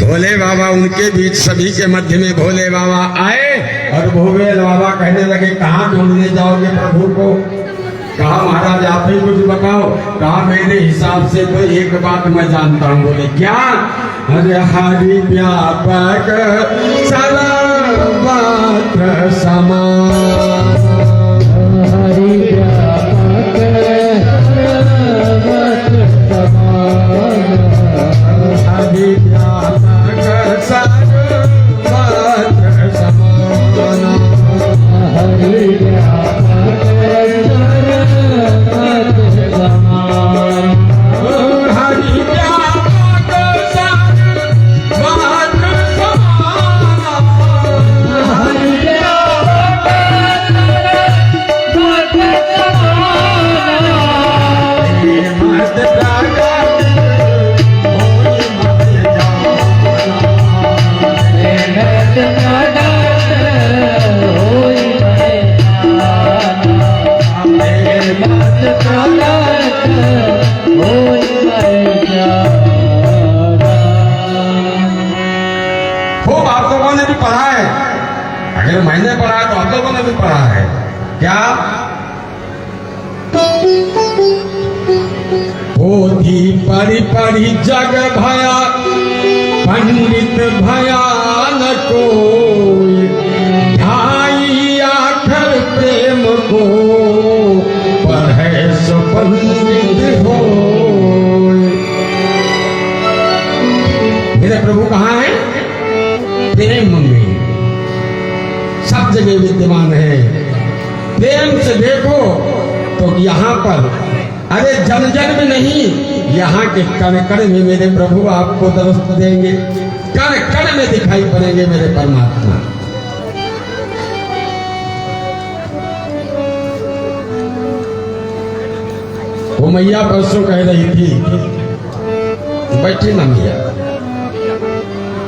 भोले बाबा उनके बीच, सभी के मध्य में भोले बाबा आए और भोले बाबा कहने लगे, कहाँ ढूंढने जाओगे प्रभु को? कहा महाराज आप ही कुछ बताओ। कहा मेरे हिसाब से तो एक बात मैं जानता हूँ। बोले क्या? अरे हरि व्यापक सर्वत्र समान, हरि व्यापक सर्वत्र समान। हरि व्यापक सर्वत्र समान, हरि व्यापक सर्वत्र समान। हरि व्यापक सर्वत्र समान, हरि व्यापक सर्वत्र समान। हे मत प्रगट होई मत जाना, खूब आप लोगों ने भी पढ़ा है। अगर मैंने पढ़ा है तो आप लोगों ने भी पढ़ा है। क्या? पोथी पढ़ी पढ़ी जग भया, पंडित भयान कोई, ढाई आखर प्रेम को, पढ़े सो पंडित हो। मेरे प्रभु कहाँ है? प्रेम में सब जगह विद्यमान है। प्रेम से देखो तो यहाँ पर, अरे जन जन में नहीं, यहाँ के कण कण में मेरे प्रभु आपको दर्शन देंगे। कण कण में दिखाई पड़ेंगे मेरे परमात्मा। वो मैया परसों कह रही थी, बैठी ना मैया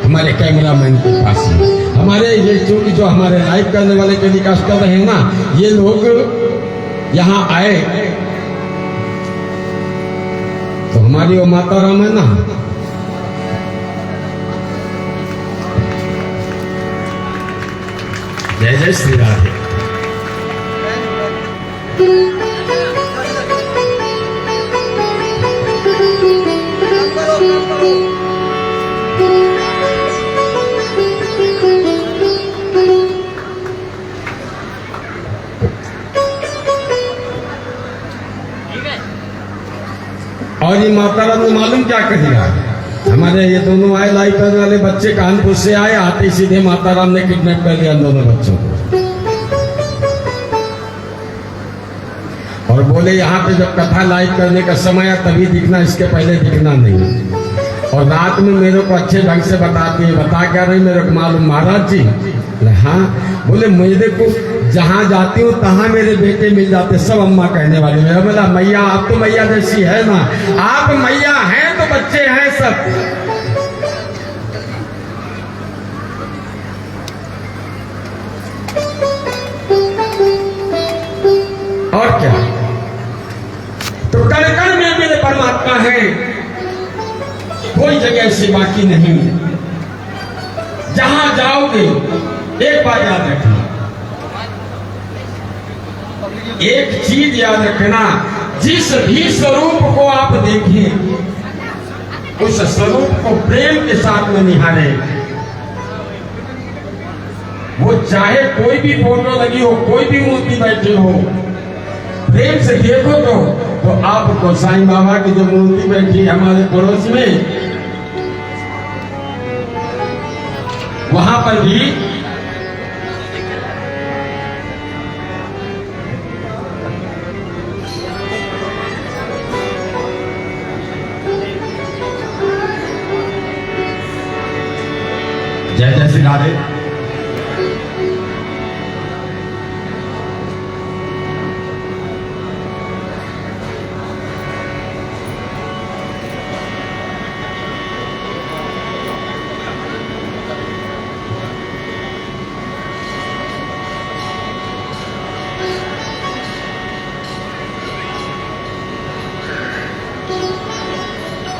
हमारे कैमरामैन के पास में, हमारे ये चूंकि जो हमारे लाइव करने वाले टेलीकास्ट कर रहे हैं ना, ये लोग यहाँ आए तो हमारी वो माता राम है ना, जय जय श्री राधे। और ये माता रानी मालूम क्या करेगा, हमारे ये दोनों आए लाई करने वाले बच्चे कानपुर से आए, आते सीधे माता राम ने किडनैप कर लिया दोनों बच्चों को और बोले यहाँ पे जब कथा लाइव करने का समय है तभी दिखना, इसके पहले दिखना नहीं। और रात में मेरे को अच्छे ढंग से बताती है, बता क्या रही मेरे को मालूम महाराज जी। हाँ, बोले मेरे को जहाँ जाती हूँ तहाँ मेरे बेटे मिल जाते, सब अम्मा कहने वाले। मेरा बोला मैया आप तो मैया जैसी है ना, आप मैया हैं तो बच्चे हैं सब। और क्या, तो कण कण में मेरे परमात्मा है, कोई जगह ऐसी बाकी नहीं। जहां जाओगे एक बात याद रखना, एक चीज याद रखना, जिस भी स्वरूप को आप देखें उस स्वरूप को प्रेम के साथ में निहारे। वो चाहे कोई भी फोटो लगी हो, कोई भी मूर्ति बैठी हो, प्रेम से देखो तो आपको साईं बाबा की जो मूर्ति बैठी हमारे पड़ोस में, वहां पर भी जय जय श्री राधे।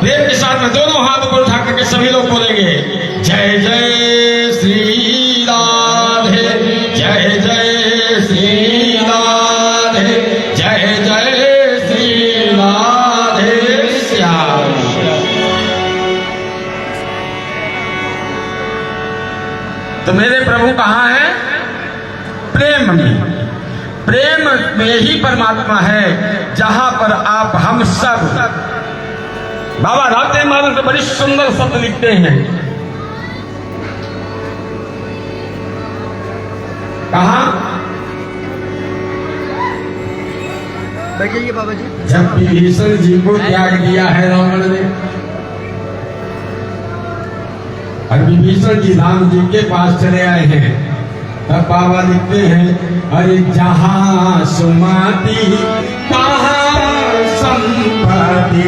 प्रेम के साथ में दोनों हाथ ऊपर उठा करके सभी लोग बोलेंगे जय जय श्री राधे, जय जय श्री राधे, जय जय श्री राधे श्याम। तो मेरे प्रभु कहाँ है? प्रेम में। प्रेम में ही परमात्मा है, जहां पर आप हम सब। बाबा रामदेव महाराज तो बड़ी सुंदर शब्द लिखते हैं, कहा बैठिए बाबा जी। जब विभीषण जी को त्याग दिया है रावण ने, और विभीषण जी राम जी के पास चले आए हैं, तब बाबा लिखते हैं अरे जहां सुमति कहाँ संपत्ति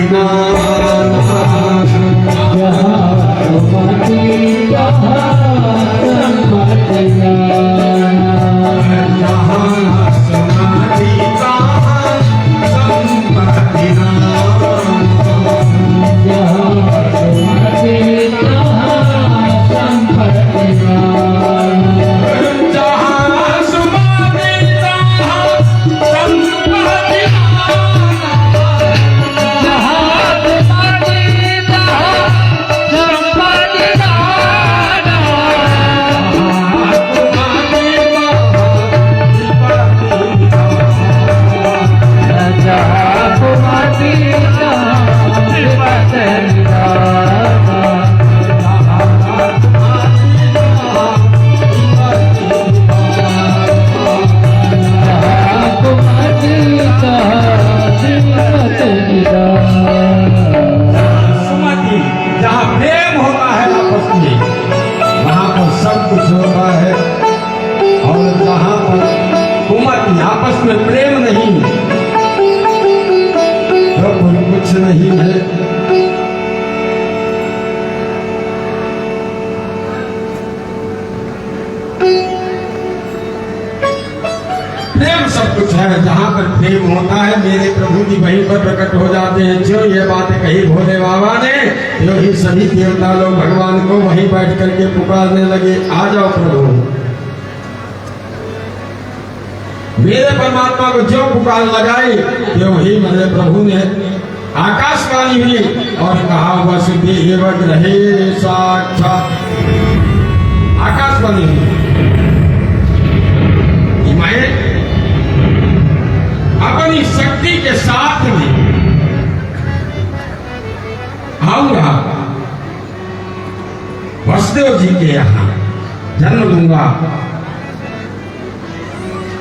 नहीं है। प्रेम सब कुछ है, जहाँ पर प्रेम होता है मेरे प्रभु जी वहीं पर प्रकट हो जाते हैं। जो ये बात कही भोले बाबा ने, जो ही सभी देवता लोग भगवान को वहीं बैठ करके पुकारने लगे, आ जाओ प्रभु। मेरे परमात्मा को जो पुकार लगाई, जो ही मेरे प्रभु ने आकाशवाणी हुई और कहा वसुदेव रहे साक्षात। आकाशवाणी हुई, मैं अपनी शक्ति के साथ में के यहाँ जन्म लूंगा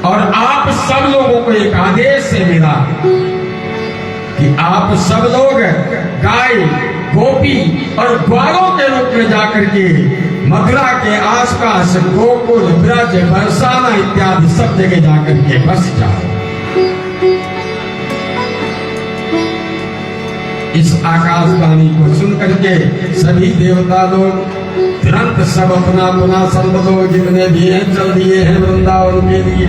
और आप सब लोगों को एक आदेश से मिला कि आप सब लोग गाय, गोपी और ग्वालों के रूप में जाकर के मथुरा के आसपास गोकुल, ब्रज, बरसाना इत्यादि सब जगह जाकर के बस जाओ। इस आकाशवाणी को सुन करके सभी देवता लोग तुरंत सब अपना अपना संत लोग जितने भी हैं चल दिए हैं वृंदावन के लिए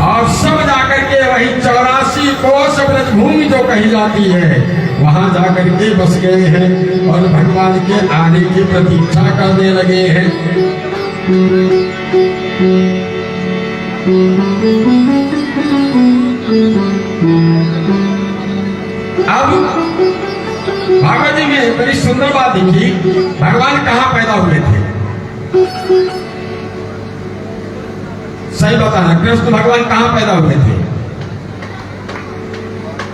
और सब जाकर के वही 84 कोस ब्रजभूमि जो कही जाती है वहां जाकर के बस गए हैं और भगवान के आने की प्रतीक्षा करने लगे हैं। अब भागवत जी में बड़ी सुंदर बात देखी, भगवान कहाँ पैदा हुए थे? सही बताना, कृष्ण भगवान कहाँ पैदा हुए थे?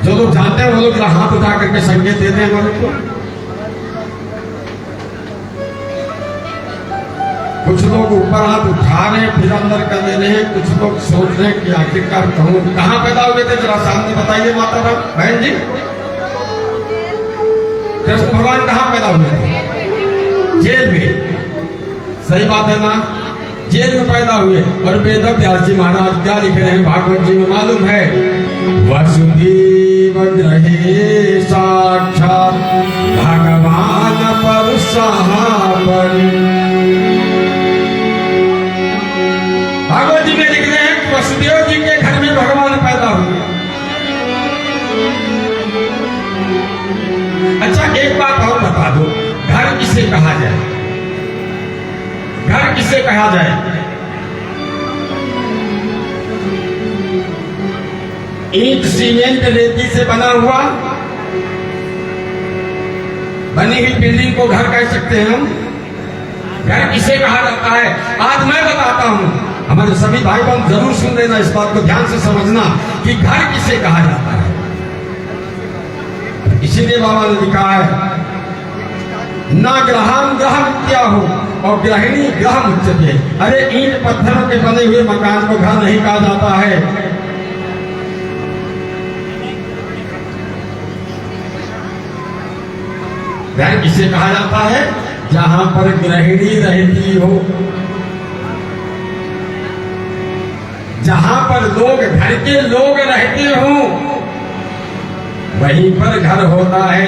जो लोग जानते हैं वो लोग हाथ उठा करके संकेत देते हैं हमारे को। कुछ लोग ऊपर हाथ उठा रहे हैं फिर अंदर कर दे रहे हैं, कुछ लोग सोच रहे हैं कि आखिरकार कहूं कहाँ पैदा हुए थे, जरा सामने बताइए माता बहन जी। कृष्ण भगवान कहाँ पैदा हुए थे? जेल में। सही बात है ना, जेल में पैदा हुए। और वेद व्यास जी महाराज क्या लिख रहे हैं भागवत जी में मालूम है? वसुदेव ग्रहे साक्षात भगवान परसापर। भागवत जी में लिख रहे हैं वसुदेव जी के घर में भगवान पैदा हुए। अच्छा एक बात और बता दो, घर किसे कहा जाए? घर किसे कहा जाए? ईंट, सीमेंट, रेती से बना हुआ बनी हुई बिल्डिंग को घर कह सकते हैं हम? घर किसे कहा जाता है? आज मैं बताता हूं, हमारे सभी भाई बहन जरूर सुन लेना, इस बात को ध्यान से समझना कि घर किसे कहा जाता है। इसीलिए बाबा ने लिखा है ना ग्रहण ग्रह क्या हो और ग्रहिणी ग्रह मुच्यते। अरे ईंट पत्थरों के बने हुए मकान को घर नहीं कहा जाता है। घर किसे कहा जाता है? जहां पर गृहिणी रहती हो, जहां पर लोग घर के लोग रहते हो वहीं पर घर होता है।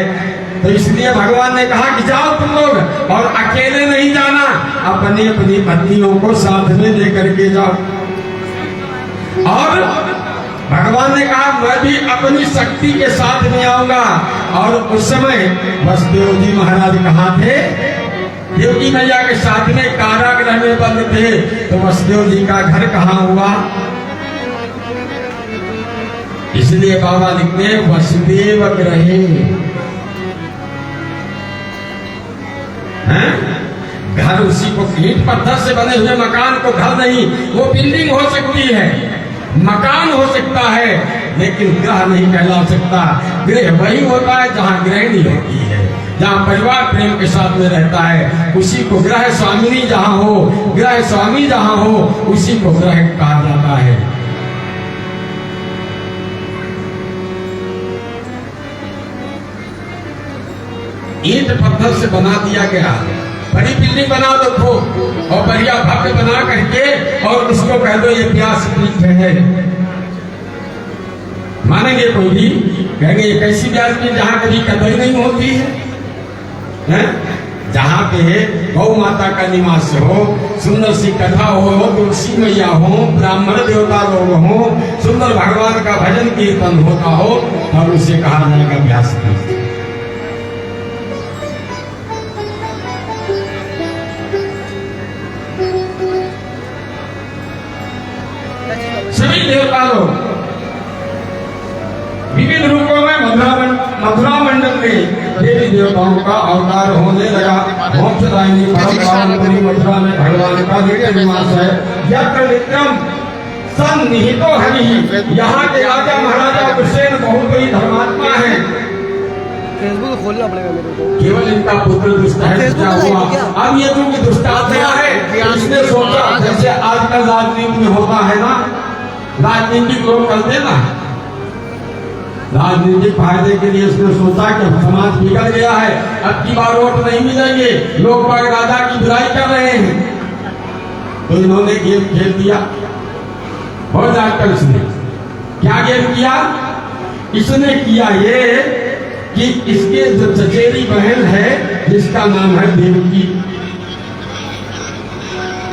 तो इसलिए भगवान ने कहा कि जाओ तुम लोग, और अकेले नहीं जाना, अपनी अपनी पत्नियों को साथ में लेकर के जाओ। और भगवान ने कहा मैं भी अपनी शक्ति के साथ में आऊंगा। और उस समय वसुदेव जी महाराज कहाँ थे? देवकी मैया के साथ में कारागृह में बंद थे। तो वसुदेव जी का घर कहाँ हुआ? इसलिए बाबा लिखते हैं वसुदेव ग्रहे। घर उसी को ईंट पत्थर से बने हुए मकान को घर नहीं, वो बिल्डिंग हो सकती है, मकान हो सकता है, लेकिन ग्रह नहीं कहला सकता। गृह वही होता है जहाँ गृहिणी होती है, जहाँ परिवार प्रेम के साथ में रहता है, उसी को गृह स्वामिनी जहाँ हो, गृह स्वामी जहाँ हो, उसी को गृह कहा जाता है। ईंट पत्थर से बना दिया गया, बड़ी बिल्डिंग बना दो खूब और बढ़िया भव्य बना करके और उसको कह दो ये व्यास पीठ है। मानेंगे कोई भी? कहेंगे ये कैसी व्यास पीठ जहाँ कभी कदर नहीं होती है? जहाँ पे गौ माता का निवास हो, सुंदर सी कथा हो, तुलसी मैया हो, ब्राह्मण देवता लोग हो, सुंदर भगवान का भजन कीर्तन होता हो, तब उसे कहा जाएगा व्यास पीठ। सभी देवता लोग विविध रूपों में मथुरा मंडल में देवी देवताओं का अवतार होने लगा। मोक्षदायिनी परम मथुरा में भगवान का नित्य निवास है। यत्र नित्यम सन्निहितो हरि। यहाँ के राजा महाराजा हुसैन बहुत बड़ी धर्मात्मा है। फेसबुक खोलना पड़ेगा मेरे को। केवल इनका पुत्र दुष्ट है, क्या हुआ? अब ये जो कि दुष्टात्मा है, इसने सोचा जैसे आजकल राजनीति में होता है ना, राजनीतिक लोग करते हैं ना, राजनीतिक फायदे के लिए उसने सोचा कि अब समाज बिगड़ गया है, अब की बार वोट नहीं मिलेंगे, लोग बाग राजा की बुराई कर रहे हैं, तो इन्होंने गेम खेल दिया। बहुत आजकल इसने क्या गेम किया? इसने किया ये कि इसके जो चचेरी बहन है जिसका नाम है देवकी,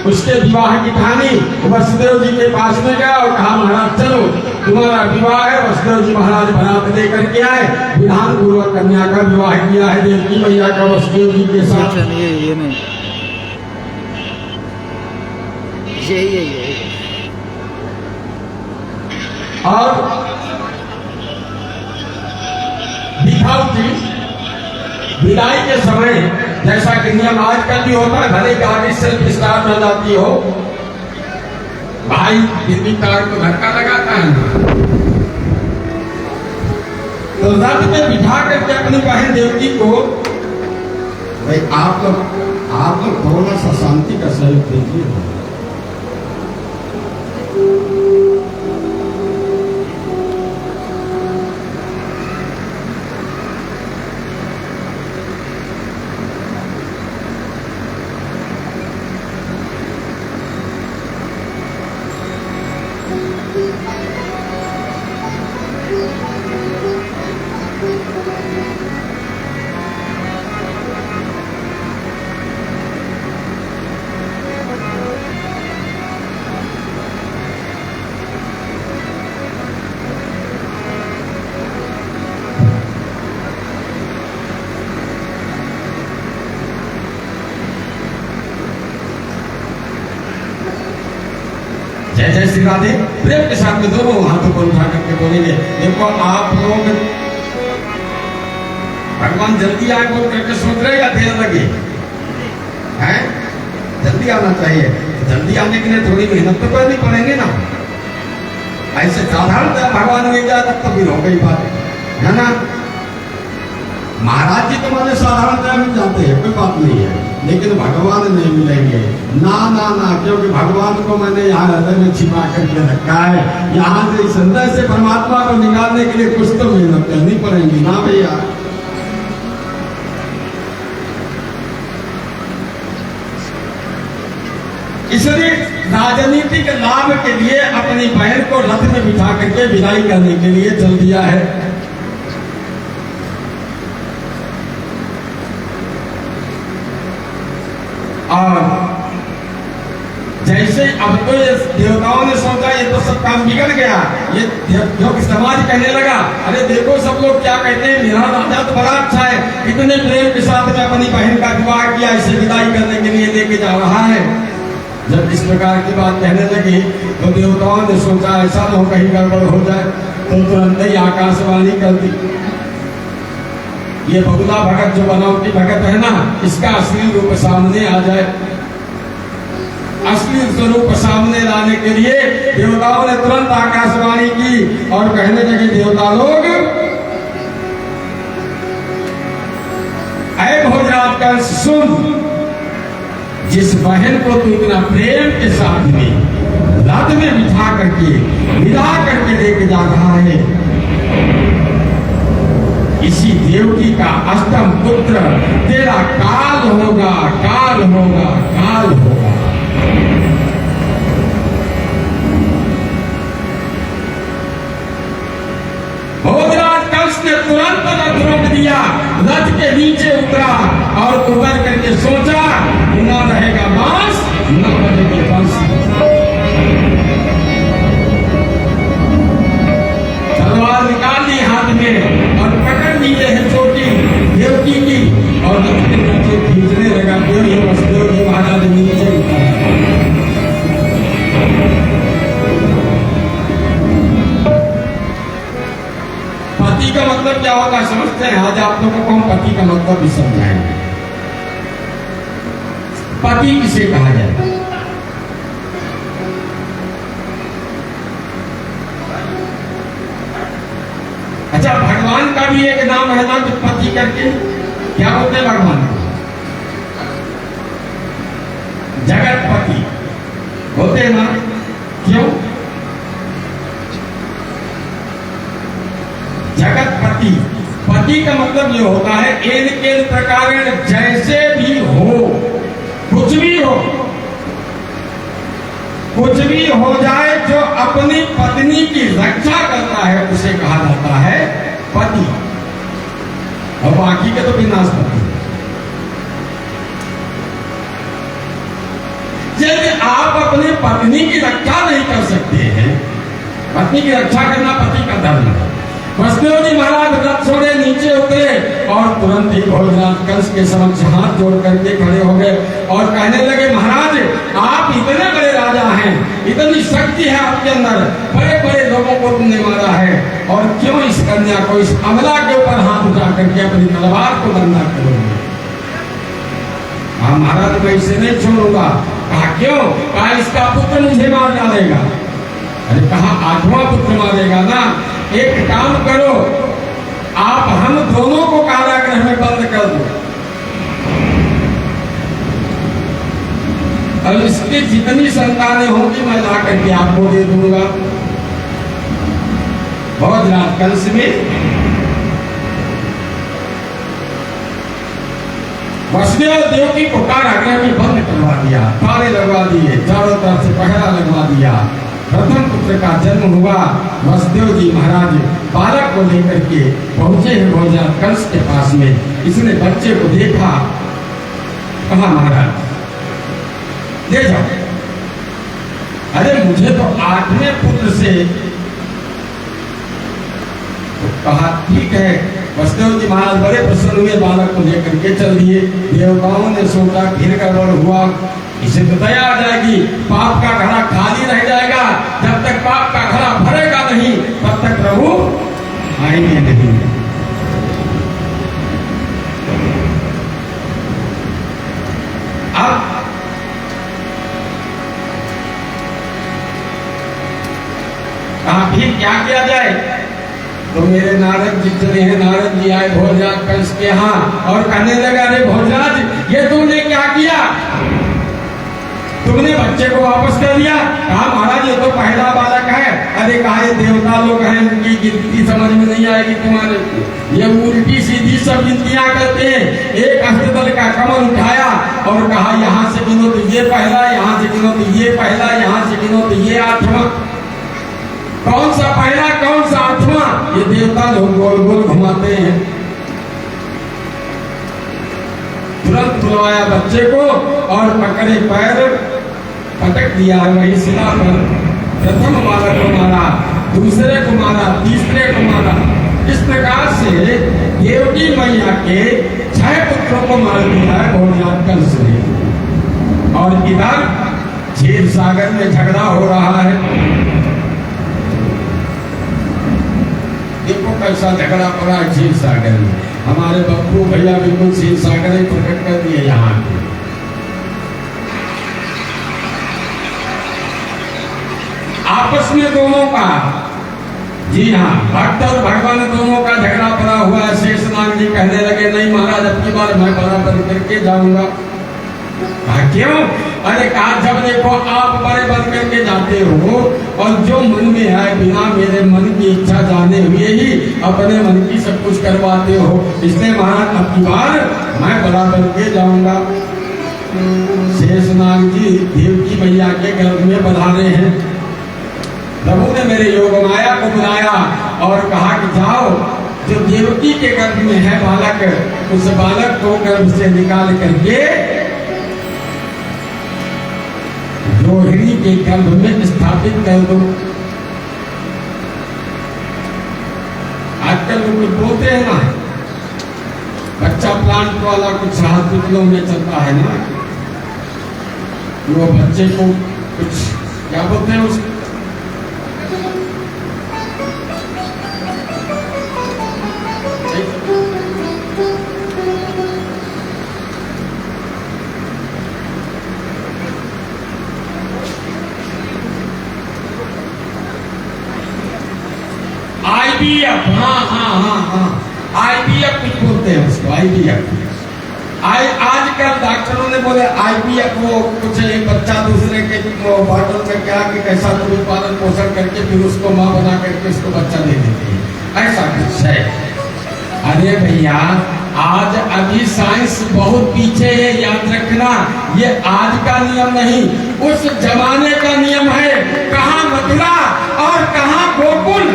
उसके विवाह की कहानी वसुदेव जी के पास में गया और कहा महाराज चलो तुम्हारा विवाह है। वसुदेव जी महाराज बरात लेकर के आए, विधान पूर्वक कन्या का विवाह किया है देवकी मैया का वसुदेव जी के साथ। ये नहीं ये और विदाई के समय जैसा कि नियम आजकल भी होता है, भले गाड़ी सेल्फ स्टार्ट हो जाती हो, भाई दिल्ली कार को धक्का लगाता है ना, तो रथ में बिठा करके अपनी बहन देवकी को, भाई आप लोग थोड़ा सा शांति का सहयोग दीजिए। जय जय श्री राधे प्रेम के साथ में दोनों हाथों को उठा करके बोलेंगे। देखो आप लोग भगवान जल्दी आए बोल करके सोच रहे या देर लगे हैं? जल्दी आना चाहिए। जल्दी आने के लिए थोड़ी मेहनत तो करनी पड़ेगी ना। ऐसे साधारण भगवान मिल जाए तब तो फिर हो गई बात है ना। महाराज जी तो मैंने साधारण मिल जाते हैं, कोई बात नहीं है, लेकिन भगवान नहीं मिलेंगे ना ना ना, क्योंकि भगवान को मैंने यहाँ हृदय में छिपा करके रखा है। यहाँ से इस हृदय से परमात्मा को निकालने के लिए कुछ तो मेहनत करनी पड़ेगी ना भैया। इसलिए राजनीतिक लाभ के लिए अपनी बहन को रथ में बिठा करके विदाई करने के लिए चल दिया है। और जैसे अब तो ये देवताओं ने सोचा ये तो सब काम बिगड़ गया, ये जो समाज कहने लगा अरे देखो सब लोग क्या कहते हैं, मेरा राजा तो बड़ा अच्छा है, इतने प्रेम के साथ में अपनी बहन का विवाह किया, इसे विदाई करने के लिए लेके जा रहा है। जब इस प्रकार की बात कहने लगी तो देवताओं ने सोचा ऐसा तो कहीं गड़बड़ हो जाए, तो तुरंत ही आकाशवाणी कर दी। ये बगुला भगत जो बनावटी भगत है ना, इसका असली रूप सामने आ जाए। असली स्वरूप सामने लाने के लिए देवताओं ने तुरंत आकाशवाणी की और कहने लगे देवता लोग, ऐ भोजराज का सुन, जिस बहन को तू इतना प्रेम के साथ में रथ में बिठा करके मिला करके लेके जा रहा है, इसी देवकी का अष्टम पुत्र तेरा काल होगा, काल होगा, काल होगा। भोजराज कंस ने तुरंत रथ रोक दिया, रथ के नीचे उतरा और उतर करके सोचा न रहेगा बांस न बजेगी बांसुरी। तलवार निकाल ली हाथ में और पकड़ लिए है चोटी देवकी की और रथ के नीचे खींचने लगा। वसुदेव जी महाराज नीचे पति का मतलब क्या होता है समझते हैं? आज आप लोगों को हम पति का मतलब भी समझाएंगे। पति किसे कहा जाए? अच्छा, भगवान का का भी एक नाम है ना पति करके, क्या बोलते हैं भगवान को? जगतपति होते हैं ना। क्यों? जगतपति, पति का मतलब ये होता है इनके प्रकार जैसे भी हो, कुछ भी हो, कुछ भी हो जाए, जो अपनी पत्नी की रक्षा करता है उसे कहा जाता है पति, और बाकी के तो विनाश पति। यदि आप अपनी पत्नी की रक्षा नहीं कर सकते हैं, पत्नी की रक्षा करना पति का धर्म है। वसुदेव जी महाराज रथ छोड़े, नीचे उतरे और तुरंत ही भोजनाथ कंस के समक्ष हाथ जोड़ करके खड़े हो गए और कहने लगे, महाराज आप इतने बड़े राजा हैं, इतनी शक्ति है आपके अंदर, बड़े बड़े लोगों को तुमने मारा है, और क्यों इस कन्या को, इस अमला के ऊपर हाथ उठा करके अपनी तलवार को बंदा करोगे? हाँ महाराज, मैं इसे नहीं छोड़ूंगा। कहा क्यों? कहा इसका पुत्र मुझे मार डालेगा। अरे कहा 8वां पुत्र मारेगा ना। एक काम करो, आप हम दोनों को कारागृह में बंद कर दो, और इसकी जितनी संतानें होंगी मैं ला करके आपको दे दूंगा। भोजनाथ कंस में वसुदेव देवकी को कारागृह में बंद करवा दिया, ताले लगवा दिए, चारों तरफ से पहरा लगवा दिया। प्रथम पुत्र का जन्म हुआ। वसुदेव जी महाराज बालक को लेकर के पहुंचे हैं भोजनाथ कंस के पास में। इसने बच्चे को देखा, कहा महाराज ले जाओ। अरे मुझे तो 8वें पुत्र से, तो कहा ठीक है। वसुदेव जी महाराज बड़े प्रसन्न हुए, बालक को लेकर के चल दिए। देवताओं ने सोचा फिर गड़बड़ हुआ, इसे तो दया आ जाएगी, पाप का घड़ा खाली रह जाएगा। जब तक पाप का घड़ा भरेगा नहीं तब तक प्रभु आएंगे नहीं। अब कहा फिर क्या किया जाए? तो मेरे नारद जी चले हैं, नारद जी आए भोजनाथ कंस के यहाँ और कहने लगा, अरे भोजनाथ ये तुमने क्या किया? तुमने बच्चे को वापस कर दिया। कहा महाराज ये तो पहला बालक है। अरे कहा ये देवता लोग हैं, उनकी गिनती समझ में नहीं आएगी तुम्हारे, ये उल्टी सीधी सब गिनतियां करते हैं। एक अष्टदल का कमल उठाया और कहा यहाँ से गिनो तो ये पहला, यहाँ से गिनो तो ये पहला, यहाँ से गिनो तो ये 8वां। कौन सा पहला कौन सा 8वां, ये देवता लोग गोल गोल घुमाते हैं। तुरंत बुलवाया बच्चे को और पकड़े पैर पटक दिया वही शिला पर। प्रथम बालक को मारा, दूसरे को मारा, तीसरे को मारा। इस प्रकार से देवकी मैया के 6 पुत्रों को मार दिया है भोजनाथ कंस ने। और इधर क्षीर सागर में झगड़ा हो रहा है। देखो कैसा झगड़ा पड़ा है क्षीर सागर में। हमारे बप्पू भैया बिल्कुल क्षीर सागर ही प्रकट कर दिए यहाँ के। आपस में दोनों का, जी हाँ, भक्त और भगवान दोनों का झगड़ा पड़ा हुआ है। शेषनाग जी कहने लगे, नहीं महाराज अब की बार मैं बराबर करके जाऊंगा। क्यों? अरे कहा जब देखो आप बड़े बन करके जाते हो और जो मन में है बिना मेरे मन की इच्छा जाने हुए ही अपने मन की सब कुछ करवाते हो, इसलिए महाराज अब की बार मैं बराबर के जाऊंगा। शेषनाग जी देवकी मैया के गर्भ में पधारे हैं। प्रभु ने मेरे योग माया को बुलाया और कहा कि जाओ, जो देवकी के गर्भ में है बालक, उस बालक को गर्भ से निकाल करके रोहिणी के गर्भ में स्थापित कर दो। आजकल लोग बोलते हैं ना, बच्चा प्लांट वाला कुछ हॉस्पिटलों में चलता है ना, वो बच्चे को कुछ क्या बोलते हैं उसको, IVF, हाँ हाँ हाँ हाँ, आईवीएफ कुछ बोलते हैं उसको, आईवीएफ। आजकल डॉक्टरों ने बोले आईवीएफ वो कुछ एक बच्चा दूसरे के बॉटल में क्या कि कैसा दूध पालन पोषण करके फिर उसको माँ बना करके उसको बच्चा दे देते हैं, ऐसा कुछ है। अरे भैया आज अभी साइंस बहुत पीछे है, याद रखना। ये आज का नियम नहीं, उस जमाने का नियम है। कहाँ मथुरा और कहाँ गोकुल।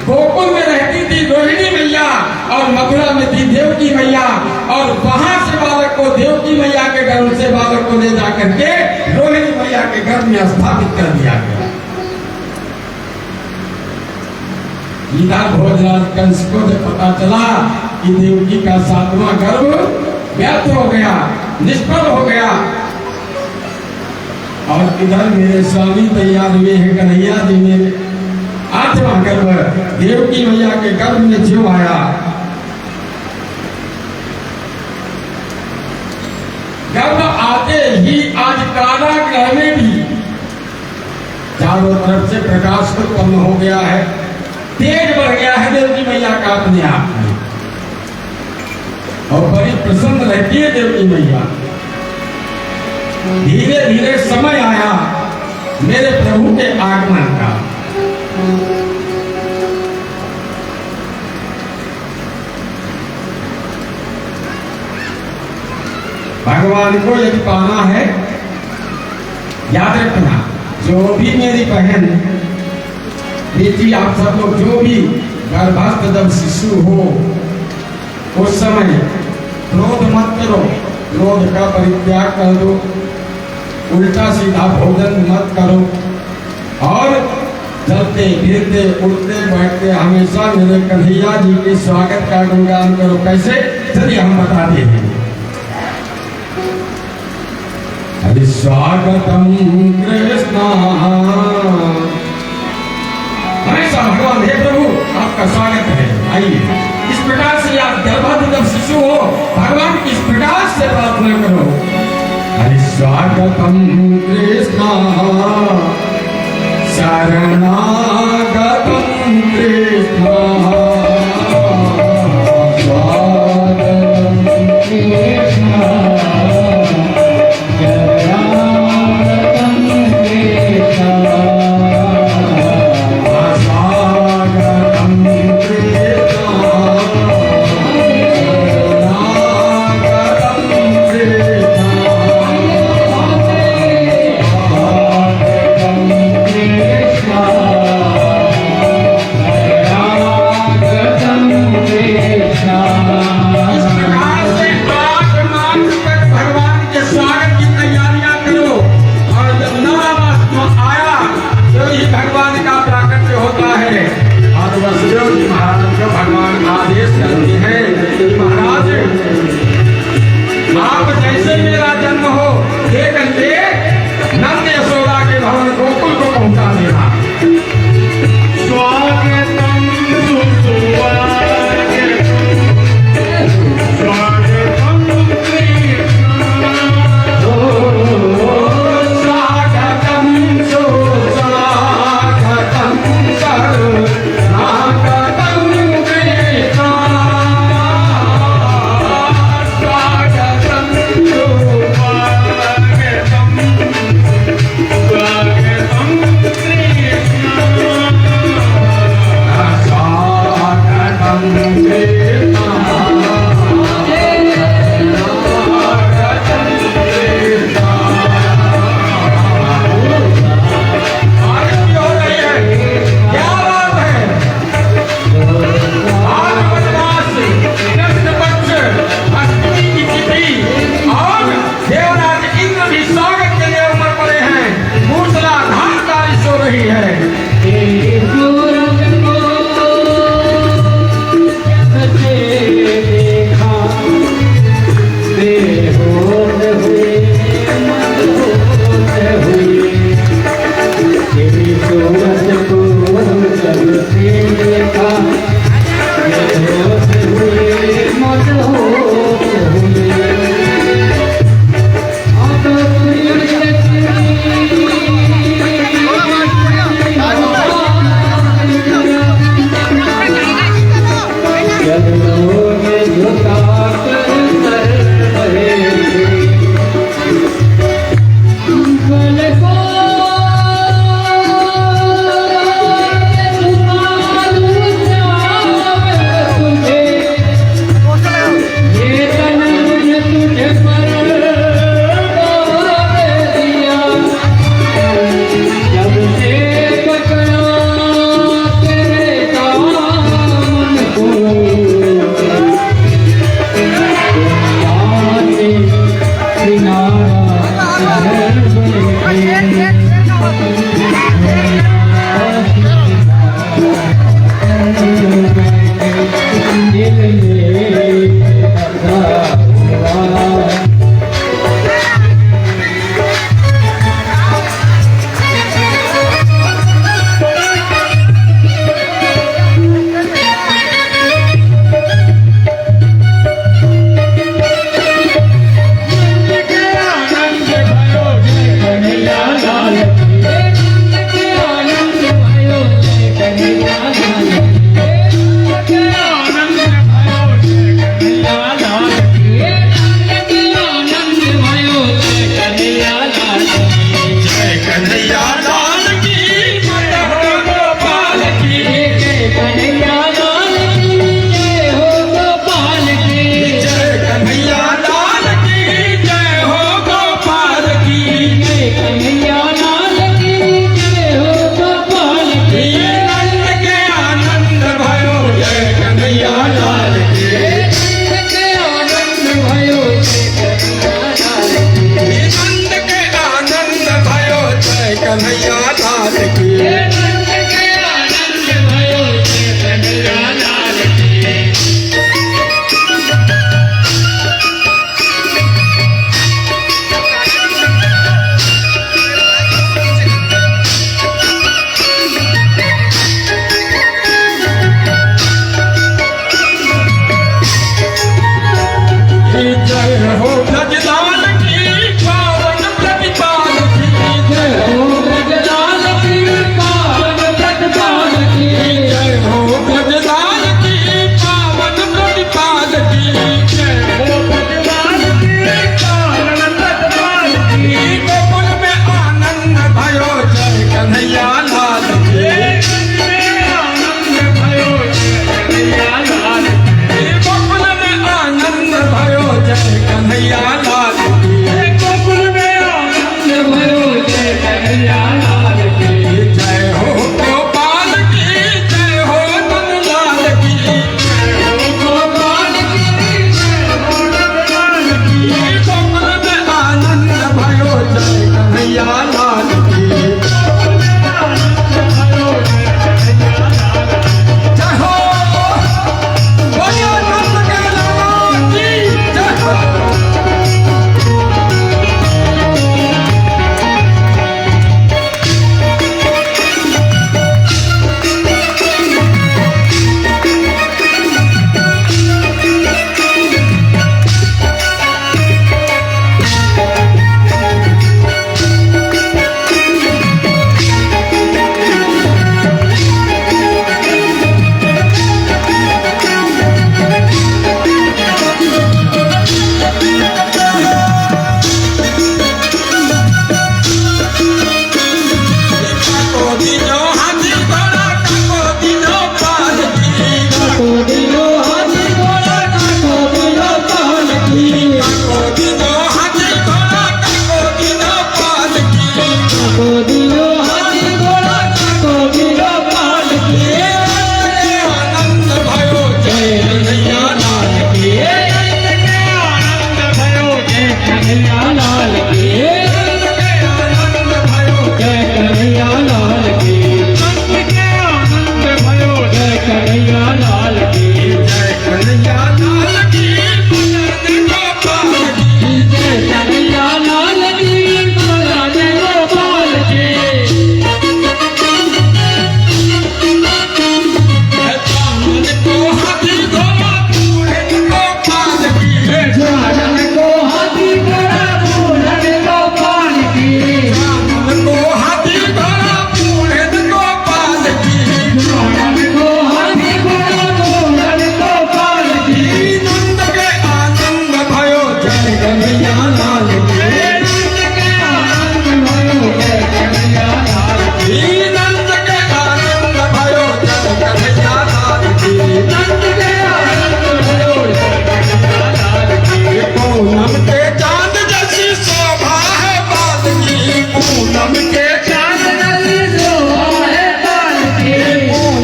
गोकुल में रहती थी रोहिणी मैया और मथुरा में थी देवकी मैया, और वहां से बालक को देवकी मैया के गर्भ से बालक को ले जाकर के रोहिणी मैया के गर्भ में स्थापित कर दिया गया। इधर भोजराज कंस को जब पता चला कि देवकी का 7वां गर्भ व्यर्थ हो गया, निष्फल हो गया, और इधर मेरे स्वामी तैयार हुए हैं कन्हैया जी, मेरे 8वां गर्भ देवकी मैया के गर्भ में ज्यों आया। गर्भ आते ही आज कारागृह में भी चारों तरफ से प्रकाश उत्पन्न हो गया है, तेज बढ़ गया है देवकी मैया का अपने आप में, और बड़ी प्रसन्न रहती है देवकी मैया। धीरे धीरे समय आया मेरे प्रभु के आगमन का। भगवान को यदि पाना है, याद रखना, जो भी मेरी बहन बेटी, आप सब लोग जो भी गर्भस्थ जब शिशु हो उस समय क्रोध मत करो, क्रोध का परित्याग कर दो, उल्टा सीधा भोजन मत करो, और चलते फिरते उठते बैठते हमेशा मेरे कन्हैया जी के स्वागत का गुणगान करो। कैसे? चलिए हम बताते हैं। हरि स्वागतम कृष्णा, हमेशा भगवान, हे प्रभु आपका स्वागत है, आइए। इस प्रकार से आप गर्भवती जब शिशु हो, भगवान की इस प्रकार से प्रार्थना करो। हरि स्वागतम कृष्णा शरणागतम कृष्णा, स्वागतम कृष्णा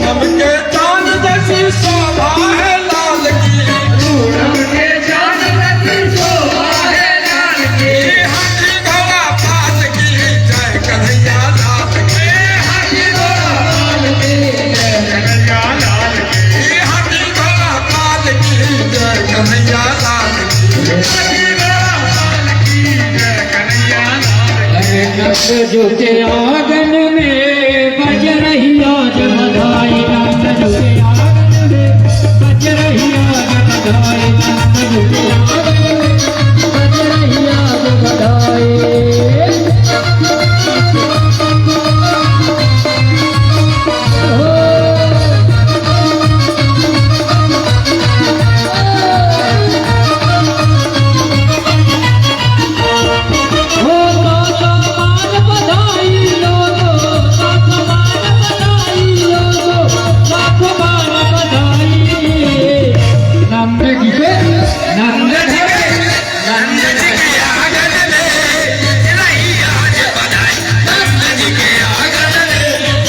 पूनम के चांद जैसी शोभा है लाल की, पूनम के चांद जैसी शोभा है लाल की, हाथी घोड़ा पाल की जय कन्हैया लाल की, हाथी घोड़ा पाल की जय कन्हैया लाल की, हाथी घोड़ा पाल की जय कन्हैया लाल की, हाथी घोड़ा पाल की जय कन्हैया लाल की। नंद जो के आंगन में बज रही आज बधाई, नंद जो के आंगन में बज रही आज बधाई, नंद जो के आंगन में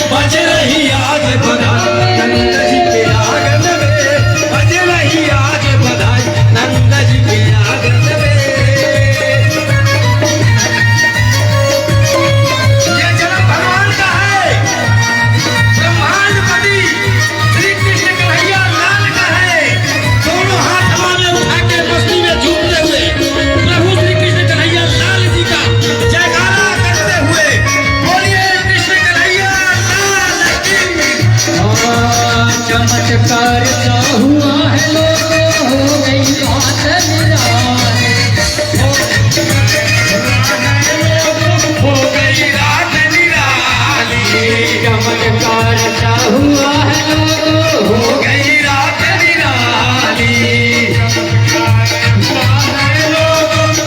बज रही आज बधाई। चमत्कार सा हुआ है लोगों, हो गई बात निराली, हो गई रात निराली। चमत्कार सा हुआ है लोगों, हो गई रात निराली,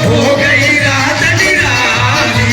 हो गई रात निराली।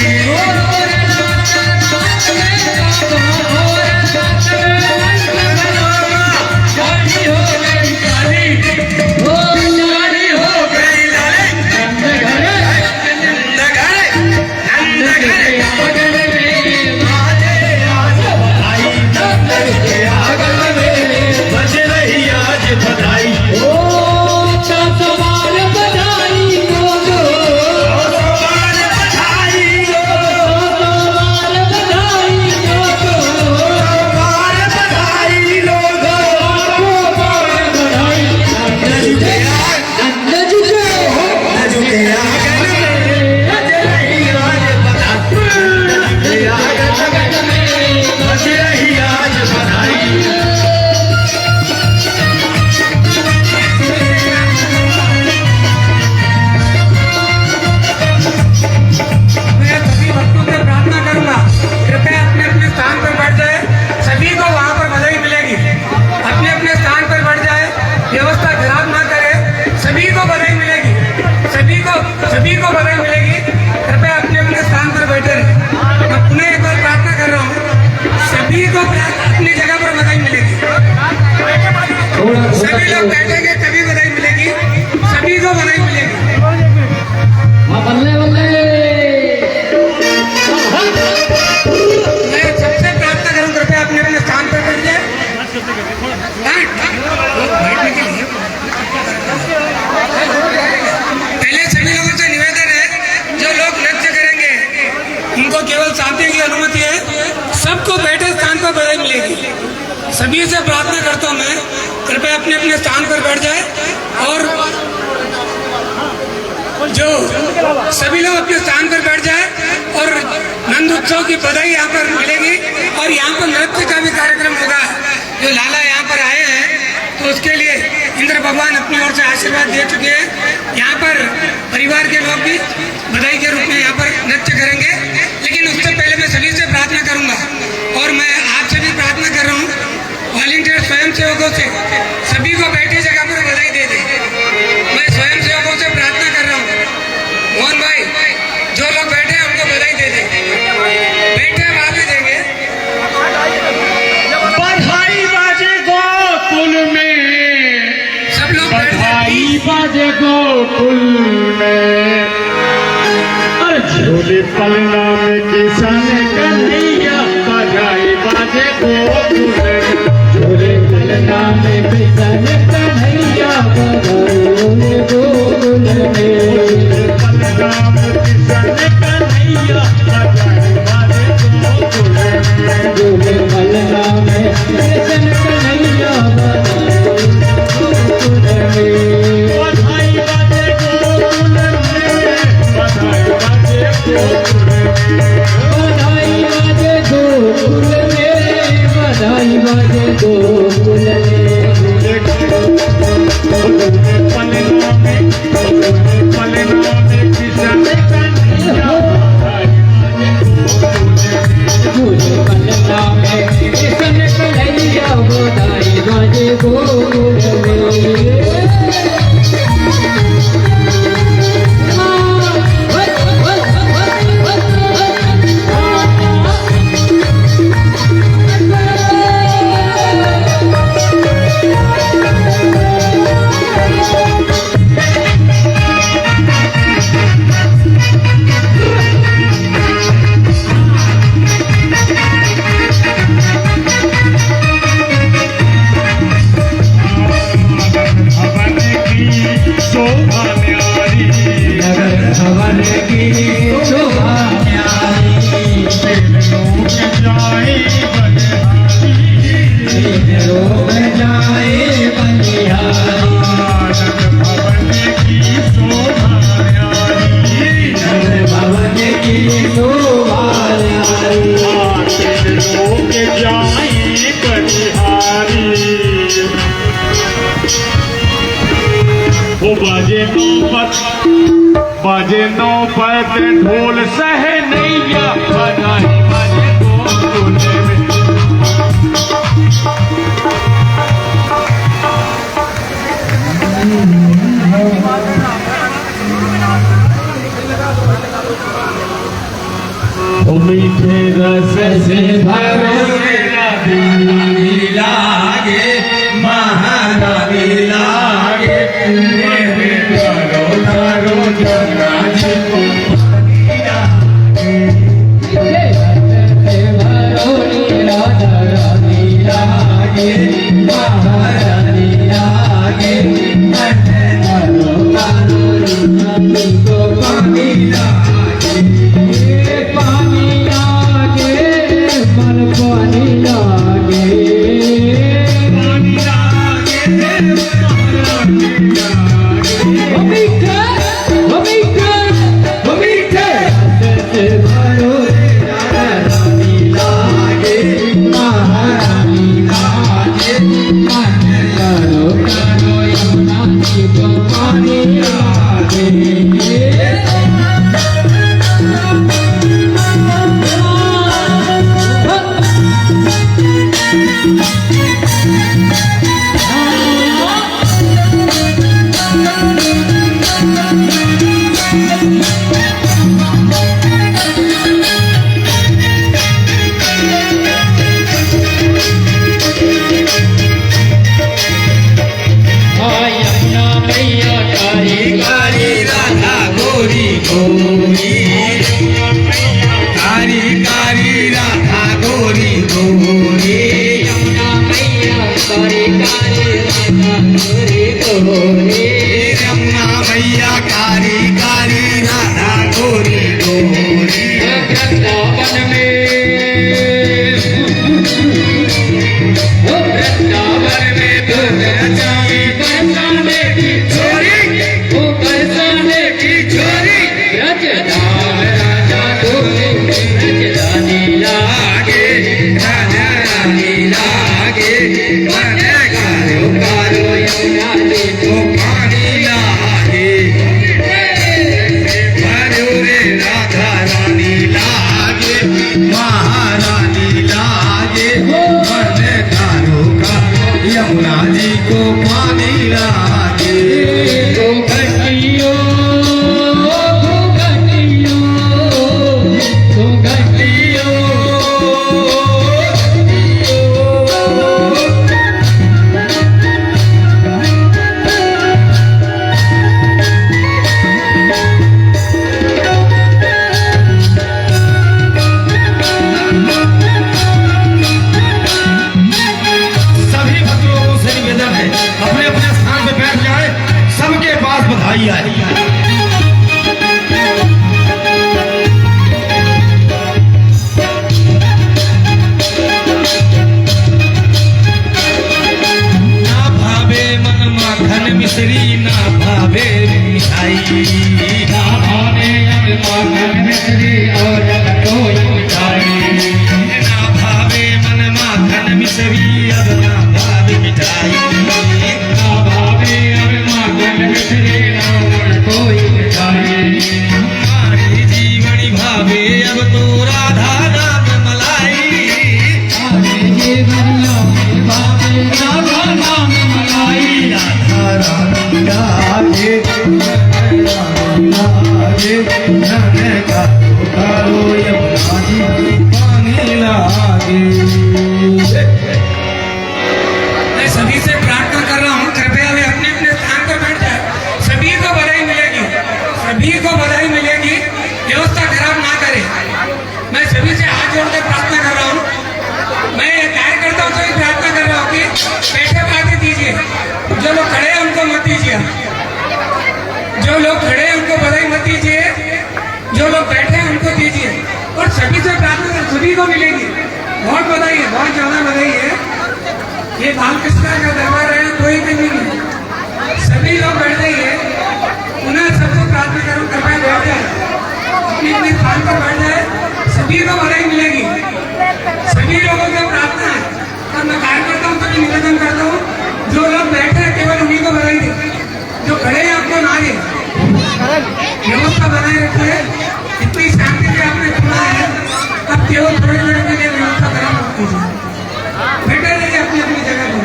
सभी को बधाई मिलेगी। कृपया अपने अपने स्थान पर बैठे रहे। मैं पुनः एक बार प्रार्थना कर रहा हूँ, सभी को अपनी जगह पर बधाई मिलेगी। सभी लोग बैठेंगे तभी बधाई मिलेगी, सभी को बधाई मिलेगी। मैं सबसे प्रार्थना करूँ, कृपया अपने अपने स्थान पर बैठ जाए। बैठने के लिए पहले सभी लोगों से निवेदन है, जो लोग नृत्य करेंगे उनको केवल शांति की अनुमति है। सबको बैठे स्थान पर बधाई मिलेगी। सभी से प्रार्थना करता हूँ मैं, कृपया अपने अपने स्थान पर बैठ जाए। और जो सभी लोग अपने स्थान पर बैठ जाए और नंद उत्सव की बधाई यहाँ पर मिलेगी। और यहाँ पर नृत्य का भी कार्यक्रम होगा। जो लाला यहाँ पर आए हैं तो उसके लिए इंद्र भगवान अपनी ओर से आशीर्वाद दे चुके हैं। यहाँ पर परिवार के लोग भी बधाई के रूप में यहाँ पर नृत्य करेंगे। लेकिन उससे पहले मैं सभी से प्रार्थना करूंगा, और मैं आपसे भी प्रार्थना कर रहा हूँ, वॉलंटियर स्वयं सेवकों से सभी को बैठी जगह पर बधाई दे दें। मैं स्वयं सेवकों से प्रार्थना कर रहा हूँ, मोहन भाई, जो लोग बैठे हैं उनको बधाई दे दें। बैठे वहां पे देंगे। बधाई बाजे गोकुल में, सब लोग बैठ जाए। बधाई बाजे गोकुल में, अरे झोले पलना में किसान कन्हैया, बधाई बाजे गोकुल में। पलना में कृष्ण कन्हैया बधाई गोकुल में पलना में कृष्ण कन्हैया बधाई गोकुल में पलना में कृष्ण कन्हैया बधाई गोकुल में बधाई बाजे गोकुल में बधाई बाजे गोकुल में बधाई बाजे गोकुल में पलना में कृष्ण कन्हैया पलना में कृष्ण कन्हैया बधाई बाजे गोकुल में बाजे नौबत ढोल सहनैया बधाई बाजे गोकुल में मीठे रस से भरे रानी लागे महारानी लागे मेरे करो करो जगा जी को राधा रानी लागे महारानी लागे करो करो रानी को पानी लागे पानी लागे मन पानी लागे पानी लागे भरो रानी लागे महारानी लागे करो करो यमुना जी को पानी लागे सभी भक्तों को मिश्री ना भावे मिठाई, ना भावे अब माखन मिश्री और कोई मिठाई, ना भावे मन माखन मिश्री अब ना भावे मिठाई, ना भावे अब माखन मिश्री और कोई मिठाई, हमारी जीवनी भावे अब तो राधा नाम मलाई, हमारे जीवनिया में भावे राधा नाम मलाई, राधा रानी लागे लागे नैने का पुकारो यमुना जी पानी लागे। मैं सभी से प्रार्थना कर रहा हूँ, कृपया वे अपने अपने स्थान पर बैठ जाए। सभी को बधाई मिलेगी, सभी को बधाई मिलेगी, व्यवस्था खराब ना करें। मैं सभी से हाथ जोड़कर प्रार्थना कर रहा हूँ। मैं कार्यकर्ताओं से भी प्रार्थना कर रहा हूँ कि बैठे बातें दीजिए, जो लोग खड़े हैं उनको मत दीजिए, जो लोग खड़े हैं उनको बधाई मत दीजिए, जो लोग बैठे हैं उनको दीजिए। और सभी से प्रार्थना कर, सभी को मिलेगी। बहुत बधाई है, बहुत ज्यादा बधाई है। ये बालकृष्ण का दरबार है, कोई भी नहीं है। सभी लोग बैठ जाइए। पुनः सबसे प्रार्थना करूं, कृपया बैठ जाए, अपनी अपनी स्थान पर बैठ जाए। सभी को बधाई मिलेगी, सभी लोगों से प्रार्थना है। और मैं कार्यकर्ताओं से भी निवेदन करता हूँ, जो लोग बैठे हैं केवल उन्हीं को बधाई दे, जो खड़े हैं आपको ना दे। व्यवस्था बनाए रखिए। इतनी शांति से आपने सुना है, अब केवल थोड़ी देर के लिए व्यवस्था खराब मत कीजिए। बैठे रहिए अपनी अपनी जगह पर।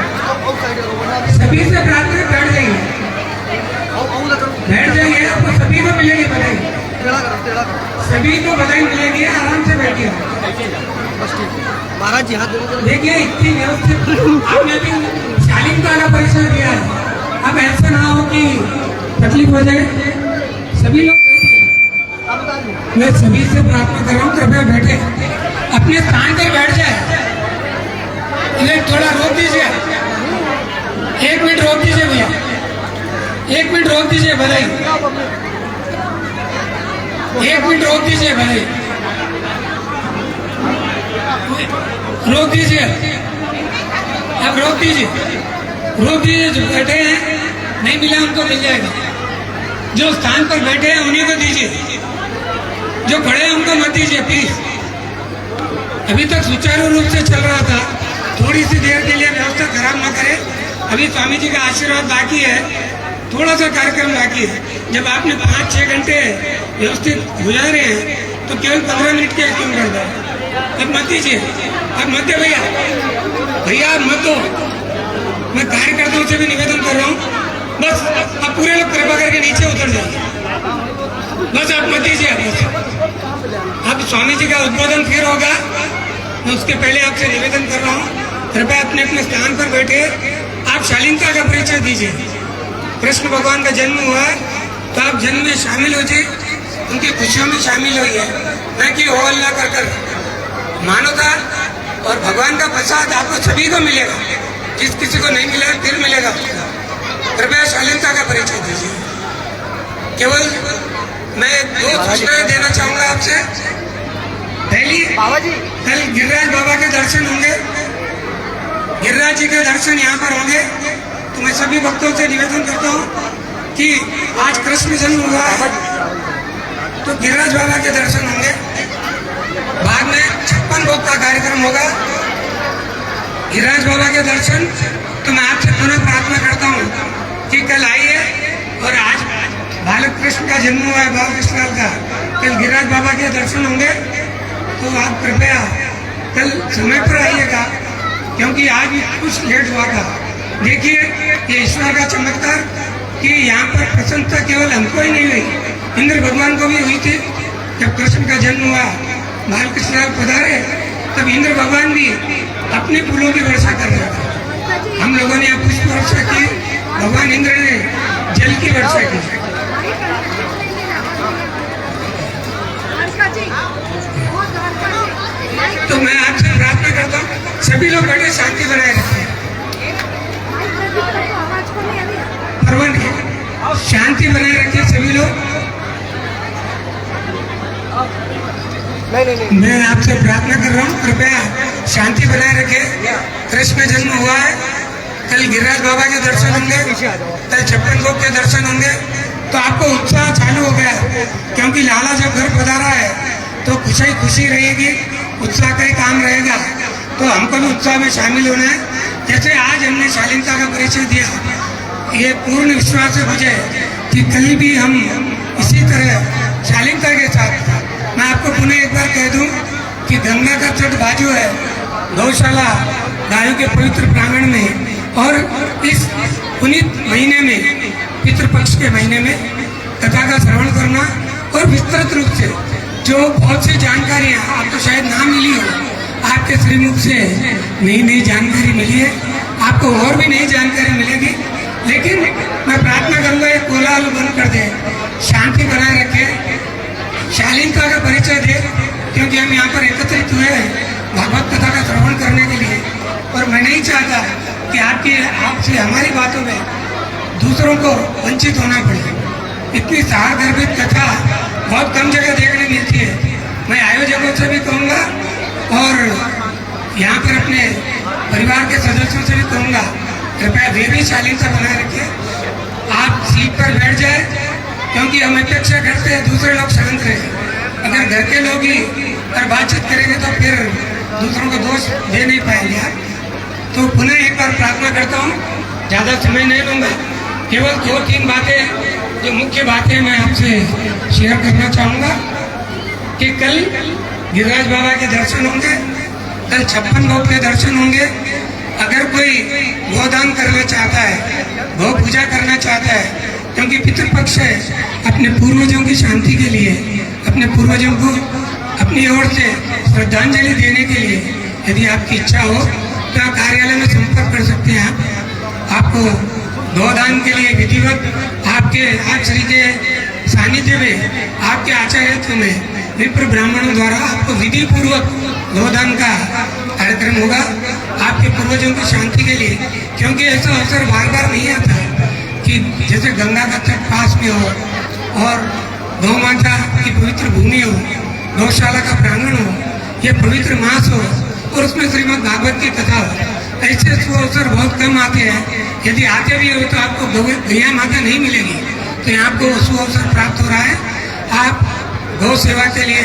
सभी से प्रार्थना, बैठ जाइए, बैठ जाइए। आपको सभी को मिलेगी बधाई, सभी को बधाई मिलेगी। आराम से बैठिए। महाराज जी हाथ दे देखिए इतनी व्यवस्थित आपने भी शालीनता का परिचय दिया है। अब ऐसा ना हो कि तकलीफ हो जाए। सभी लोग बैठिए। मैं सभी से प्रार्थना कर रहा हूँ, कृपया बैठे, अपने स्थान पर बैठ जाए। इन्हें थोड़ा रोक दीजिए, 1 मिनट रोक दीजिए भैया, 1 मिनट रोक दीजिए बधाई, 1 मिनट रोक दीजिए बधाई, रोक दीजिए, अब रोक दीजिए, रोक दीजिए। जो बैठे हैं नहीं मिला उनको मिल जाएगा, जो स्थान पर बैठे हैं उन्हीं को दीजिए, जो खड़े हैं उनको मत दीजिए प्लीज। अभी तक सुचारू रूप से चल रहा था, थोड़ी सी देर के लिए व्यवस्था खराब ना करें। अभी स्वामी जी का आशीर्वाद बाकी है, थोड़ा सा कार्यक्रम बाकी है। जब आपने 5-6 घंटे व्यवस्थित गुजारे हैं तो केवल 15 मिनट के क्यों कर दें? अब मत दीजिए, अब मत दे भैया, भैया अब मत दो। मैं कार्यकर्ताओं से भी निवेदन कर रहा हूँ, बस अब पूरे लोग कृपा करके नीचे उतर जाइए, बस आप मत दीजिए। अब स्वामी जी का उद्बोधन फिर होगा, मैं उसके पहले आपसे निवेदन कर रहा हूँ, कृपया अपने अपने स्थान पर बैठे। आप शालीनता का परिचय दीजिए। कृष्ण भगवान का जन्म हुआ है तो आप जन्म में शामिल हो जाइए, उनकी खुशियों में शामिल होइए, न कि हो अल्लाह कर मानवता और भगवान का प्रसाद आपको सभी को मिलेगा। जिस किसी को नहीं मिलेगा फिर मिलेगा। कृपया शालीनता का परिचय दीजिए। केवल मैं 2 सूचनाएं देना चाहूंगा आपसे। पहली, कल गिरिराज बाबा के दर्शन होंगे, गिरिराज जी के दर्शन यहाँ पर होंगे। तो मैं सभी भक्तों से निवेदन करता हूँ कि आज कृष्ण जन्म हुआ है तो गिरिराज बाबा के दर्शन होंगे। बाद में 56 भोग का कार्यक्रम होगा, गिरिराज बाबा के दर्शन। तो मैं आपसे पुनः प्रार्थना करता हूँ कि कल आइए, और आज बालक कृष्ण का जन्म हुआ है, बाल कृष्ण का, कल गिरिराज बाबा के दर्शन होंगे। तो आप कृपया कल समय पर आइएगा, क्योंकि आज भी कुछ लेट हुआ था। देखिए ये ईश्वर का चमत्कार कि यहाँ पर प्रसन्नता केवल हमको ही नहीं हुई, इंद्र भगवान को भी हुई थी। जब कृष्ण का जन्म हुआ, बालकृष्ण पधारे, तब इंद्र भगवान भी अपने फूलों की वर्षा कर रहे थे। हम लोगों ने यहाँ पुष्प वर्षा की, भगवान इंद्र ने जल की वर्षा की। तो मैं आपसे प्रार्थना करता हूँ, सभी लोग बैठे शांति बनाए रखें। शांति बनाए रखें सभी लोग। नहीं। मैं आपसे प्रार्थना कर रहा हूँ, कृपया शांति बनाए रखें। कृष्ण जन्म हुआ है कल गिरिराज बाबा के दर्शन होंगे, कल 56 भोग के दर्शन होंगे, तो आपको उत्साह चालू हो गया, क्योंकि लाला जब घर पधारा है तो खुशी रहेगी, उत्साह का ही काम रहेगा। तो हमको भी उत्साह में शामिल होना है। जैसे आज हमने शालीनता का परिचय दिया, ये पूर्ण विश्वास है मुझे कि कल भी हम इसी तरह शालीनता के साथ, मैं आपको पुनः एक बार कह दूं कि गंगा का तट बाजू है, गौशाला गायों के पवित्र प्रांगण में, और इस पुनीत महीने में, पितृपक्ष के महीने में कथा का श्रवण करना, और विस्तृत रूप से जो बहुत सी जानकारियां आपको शायद ना मिली हो, आपके श्रीमुख से नई जानकारी मिली है, आपको और भी नई जानकारी मिलेगी। लेकिन मैं प्रार्थना करूंगा ये कोलाहल बंद कर दे, शांति बनाए रखे, शालीनता का परिचय दे, क्योंकि हम यहाँ पर एकत्रित हुए हैं भागवत कथा का श्रवण करने के लिए। और मैं नहीं चाहता कि आपसे हमारी बातों में दूसरों को वंचित होना पड़े। इतनी सार गर्भित कथा बहुत कम जगह देखने मिलती है। मैं आयोजकों से भी कहूँगा और यहाँ पर अपने परिवार के सदस्यों से भी कहूँगा, कृपया वे भी शालीनता बनाए रखें। आप सीट पर बैठ जाए, क्योंकि हम अपेक्षा करते हैं दूसरे लोग शांत रहे। अगर घर के लोग ही और बातचीत करेंगे तो फिर दूसरों को दोष दे नहीं पाएंगे आप। तो पुनः एक बार प्रार्थना करता हूँ, ज़्यादा समय नहीं लूँगा, केवल 2-3 बातें, जो मुख्य बातें मैं आपसे शेयर करना चाहूँगा कि कल गिरिराज बाबा के दर्शन होंगे, कल 56 भोग के दर्शन होंगे। अगर कोई गोदान करना चाहता है, गौ पूजा करना चाहता है, क्योंकि पितृपक्ष है, अपने पूर्वजों की शांति के लिए, अपने पूर्वजों को अपनी ओर से श्रद्धांजलि देने के लिए यदि आपकी इच्छा हो तो आप कार्यालय में संपर्क कर सकते हैं। आपको गोदान के लिए विधिवत आप श्री के सानिध्य में, आपके आचार्यत्व में विप्र ब्राह्मणों द्वारा आपको विधि पूर्वक गोदान का कार्यक्रम होगा, आपके पूर्वजों की शांति के लिए। क्योंकि ऐसा अवसर बार बार नहीं आता कि जैसे गंगा का तट पास में हो और गौ माता की पवित्र भूमि हो, गौशाला का प्रांगण हो, ये पवित्र मास हो और उसमें श्रीमद् भागवत की कथा हो। ऐसे अवसर बहुत कम आते हैं। यदि आते भी हो तो आपको गैया माता नहीं मिलेगी। तो यहाँ आपको सुअवसर प्राप्त हो रहा है। आप गौ सेवा के लिए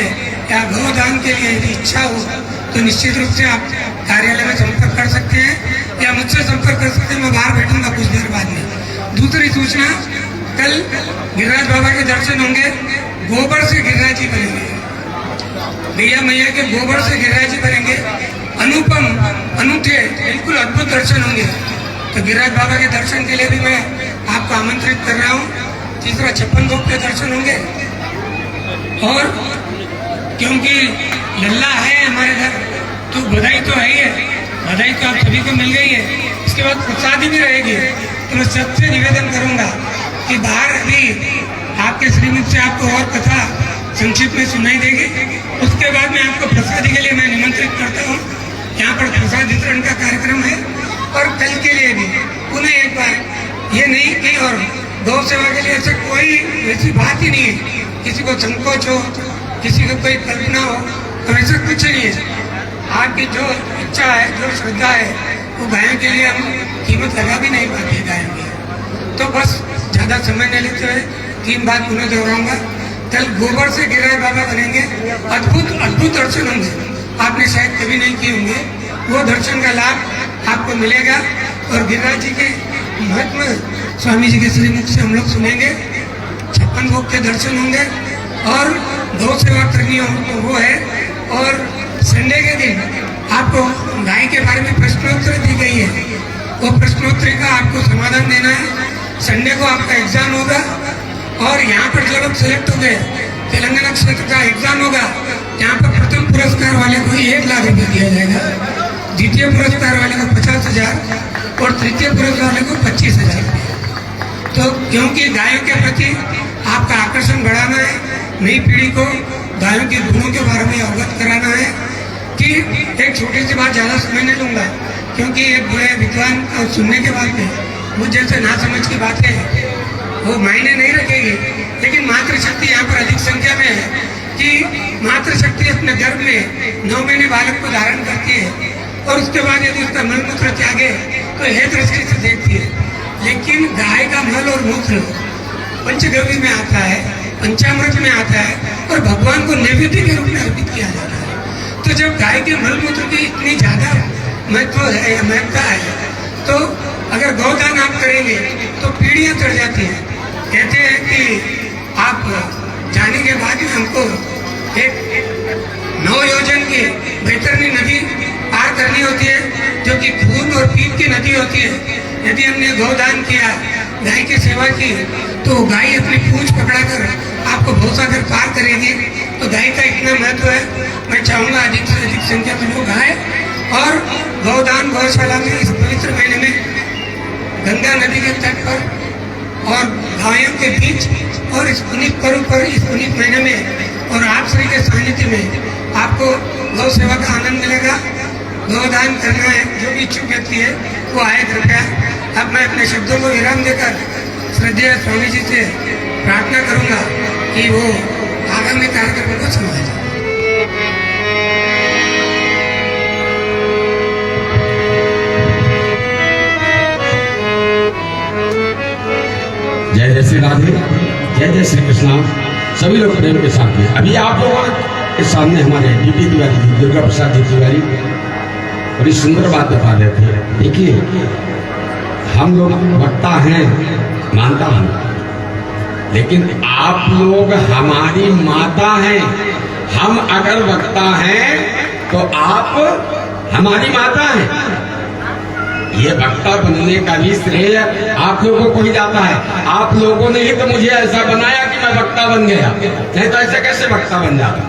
या गौदान के लिए यदि इच्छा हो तो निश्चित रूप से आप कार्यालय में संपर्क कर सकते हैं या मुझसे संपर्क कर सकते हैं। मैं बाहर बैठूंगा कुछ देर बाद में। दूसरी सूचना, कल गिरिराज बाबा के दर्शन होंगे, गोबर से गिरिराज जी बनेंगे, गैया मैया के गोबर से गिरिराज जी बनेंगे। अनुपम, अनूठे, बिल्कुल अद्भुत दर्शन होंगे। तो गिरिराज बाबा के दर्शन के लिए भी मैं आपको आमंत्रित कर रहा हूँ। तीसरा 56 भोग के दर्शन होंगे, और क्योंकि लल्ला है हमारे घर तो बधाई तो है ही है, बधाई तो आप सभी को मिल गई है। इसके बाद प्रसादी भी रहेगी। तो मैं सबसे निवेदन करूंगा कि बाहर अभी आपके श्रीमुख से आपको और कथा संक्षिप्त में सुनाई देगी। उसके बाद में आपको प्रसादी के लिए मैं निमंत्रित करता हूँ। यहाँ पर प्रसाद वितरण का कार्यक्रम है। और कल के लिए भी पुनः एक बार ये नहीं कि और गौ सेवा के लिए ऐसे कोई ऐसी बात ही नहीं है, किसी को संकोच हो, किसी को कोई कल्पना हो, तो ऐसा कुछ नहीं है। आपकी जो इच्छा है, जो श्रद्धा है, वो गायों के लिए हम कीमत लगा भी नहीं पाते गायों की। तो बस ज़्यादा समय नहीं लेते हुए 3 बात पुनः दोहराऊंगा। कल गोबर से गिरिराज बाबा बनेंगे, अद्भुत अद्भुत दर्शन होंगे, आपने शायद कभी नहीं किए होंगे। वो दर्शन का लाभ आपको मिलेगा। और गिरिराज जी के महत्व स्वामी जी के श्रीमुख से हम लोग सुनेंगे। 56 भोग के दर्शन होंगे और गौ सेवा करनी हो तो वो है। और संडे के दिन आपको गाय के बारे में प्रश्नोत्तरी दी गई है, वो प्रश्नोत्तरी का आपको समाधान देना है। संडे को आपका एग्जाम होगा और यहाँ पर जो लोग सिलेक्ट हो गए, तेलंगाना क्षेत्र का एग्जाम होगा। यहाँ पर प्रथम पुरस्कार वाले को 1 लाख रुपये दिया जाएगा, द्वितीय पुरस्कार वाले को 50,000 और तृतीय पुरस्कार वाले को 25,000 रुपये। तो क्योंकि गायों के प्रति आपका आकर्षण बढ़ाना है, नई पीढ़ी को गायों के गुणों के बारे में अवगत कराना है। कि एक छोटी सी बात, ज़्यादा समय नहीं लूँगा, क्योंकि एक बड़े विद्वान को सुनने के बाद में मुझ जैसे नासमझ की बातें वो मायने नहीं रखेगी। लेकिन मातृशक्ति यहाँ पर अधिक संख्या में है कि मातृशक्ति अपने गर्भ में 9 महीने बालक को धारण करती है और उसके बाद यदि उसका मलमूत्र त्यागे तो यह दृष्टि से देखती है। लेकिन गाय का मल और मूत्र पंचगव्य में आता है, पंचामृत में आता है और भगवान को नैवेद्य के रूप में अर्पित किया जाता है। तो जब गाय के मल मूत्र की इतनी ज्यादा महत्व है या महत्ता है, तो अगर गौदान आप करेंगे तो पीढ़ियां चढ़ जाती हैं। कहते हैं कि आप जाने के बाद ही हमको एक 9 योजन की बैतरनी नदी पार करनी होती है, जो कि खून और पीप की नदी होती है। यदि हमने गौदान किया, गाय की सेवा की, तो गाय अपनी पूंछ पकड़ाकर आपको भवसागर पार करेगी। तो गाय का इतना महत्व है। मैं चाहूँगा अधिक से अधिक संख्या में लोग आए और गौदान गौशाला में इस पवित्र महीने में गंगा नदी के तट पर और गायों के बीच और इस पुनीत पर्व पर, इस पुनीत महीने में और आप श्री के सानिध्य में आपको गौ सेवा का आनंद मिलेगा। गौदान करना है, जो भी इच्छुक व्यक्ति है वो आए कृपया। अब मैं अपने शब्दों को विराम देकर श्रद्धेय स्वामी जी से प्रार्थना करूंगा कि वो आगामी कार्यक्रम को संभालें। जय जय श्री राधे, जय जय श्री कृष्णा। सभी लोग प्रेम के साथ में अभी आप लोगों के सामने हमारे डीटी तिवारी जी, दुर्गा प्रसाद जी तिवारी बड़ी सुंदर बात बता रहे थे। देखिए, हम लोग वक्ता हैं, मानता हूं, लेकिन आप लोग हमारी माता हैं। हम अगर वक्ता हैं तो आप हमारी माता हैं। ये वक्ता बनने का भी श्रेय आप लोगों को ही जाता है। आप लोगों ने ही तो मुझे ऐसा बनाया कि मैं वक्ता बन गया, नहीं तो ऐसे कैसे वक्ता बन जाता।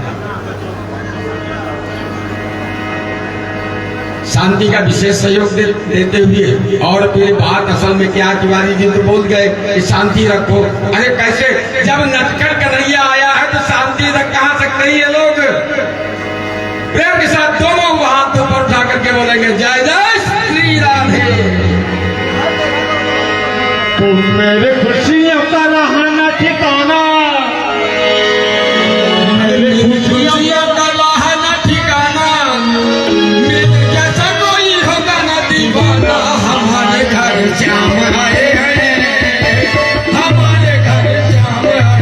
शांति का विशेष सहयोग देते हुए, और फिर बात असल में क्या, तिवारी जी तो बोल गए कि शांति रखो। अरे कैसे, जब नटखट कन्हैया आया है तो शांति रख कहाँ सकते हैं ये लोग। प्रेम के साथ दोनों हाथ ऊपर उठा करके बोलेंगे जय जय श्री राधे। मेरे खुशियों का रहना ठिकाना, खुशियों का रहना ठिकाना, मेरे जैसा कोई होगा न दीवाना। हमारे घर श्याम आए हैं, हमारे घर श्याम आए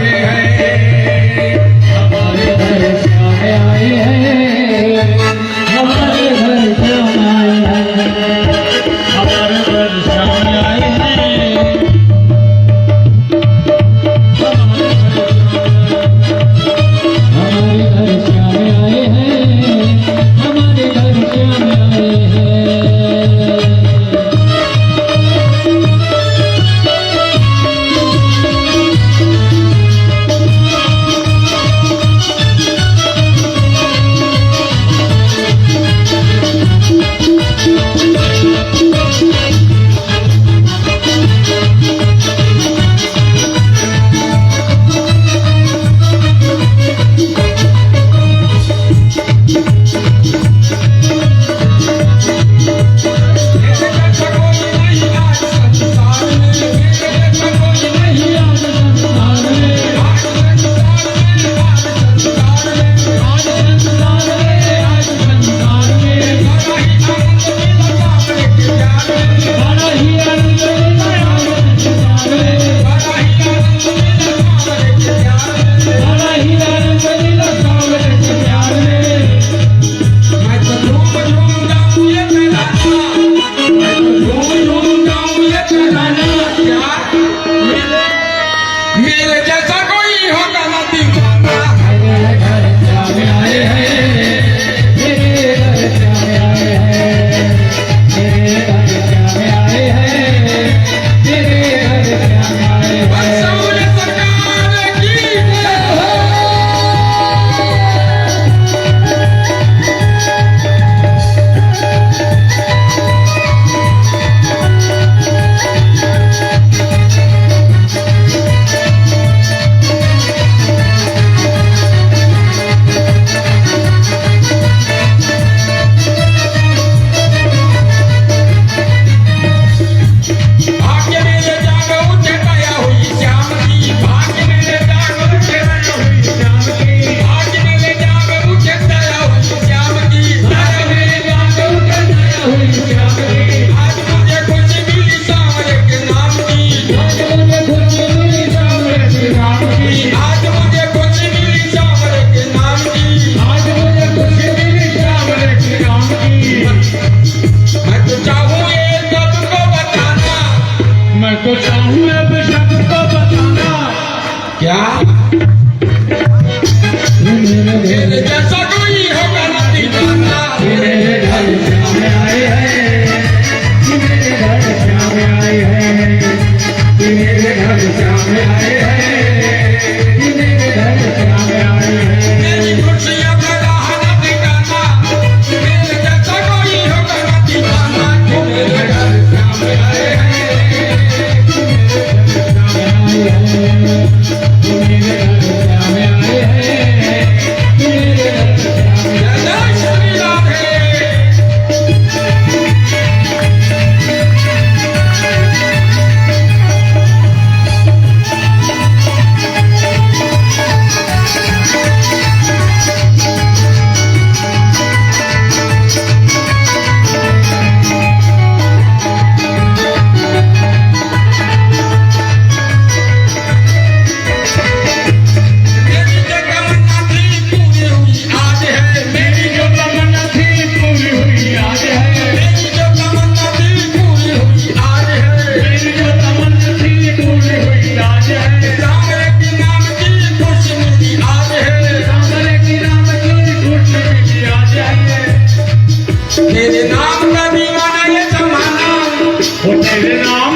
हैं, हमारे घर श्याम आए हैं, हमारे घर श्याम आए हैं, हमारे घर श्याम आए हैं, हमारे घर श्याम आए हैं, हमारे घर श्याम आए हैं। उठना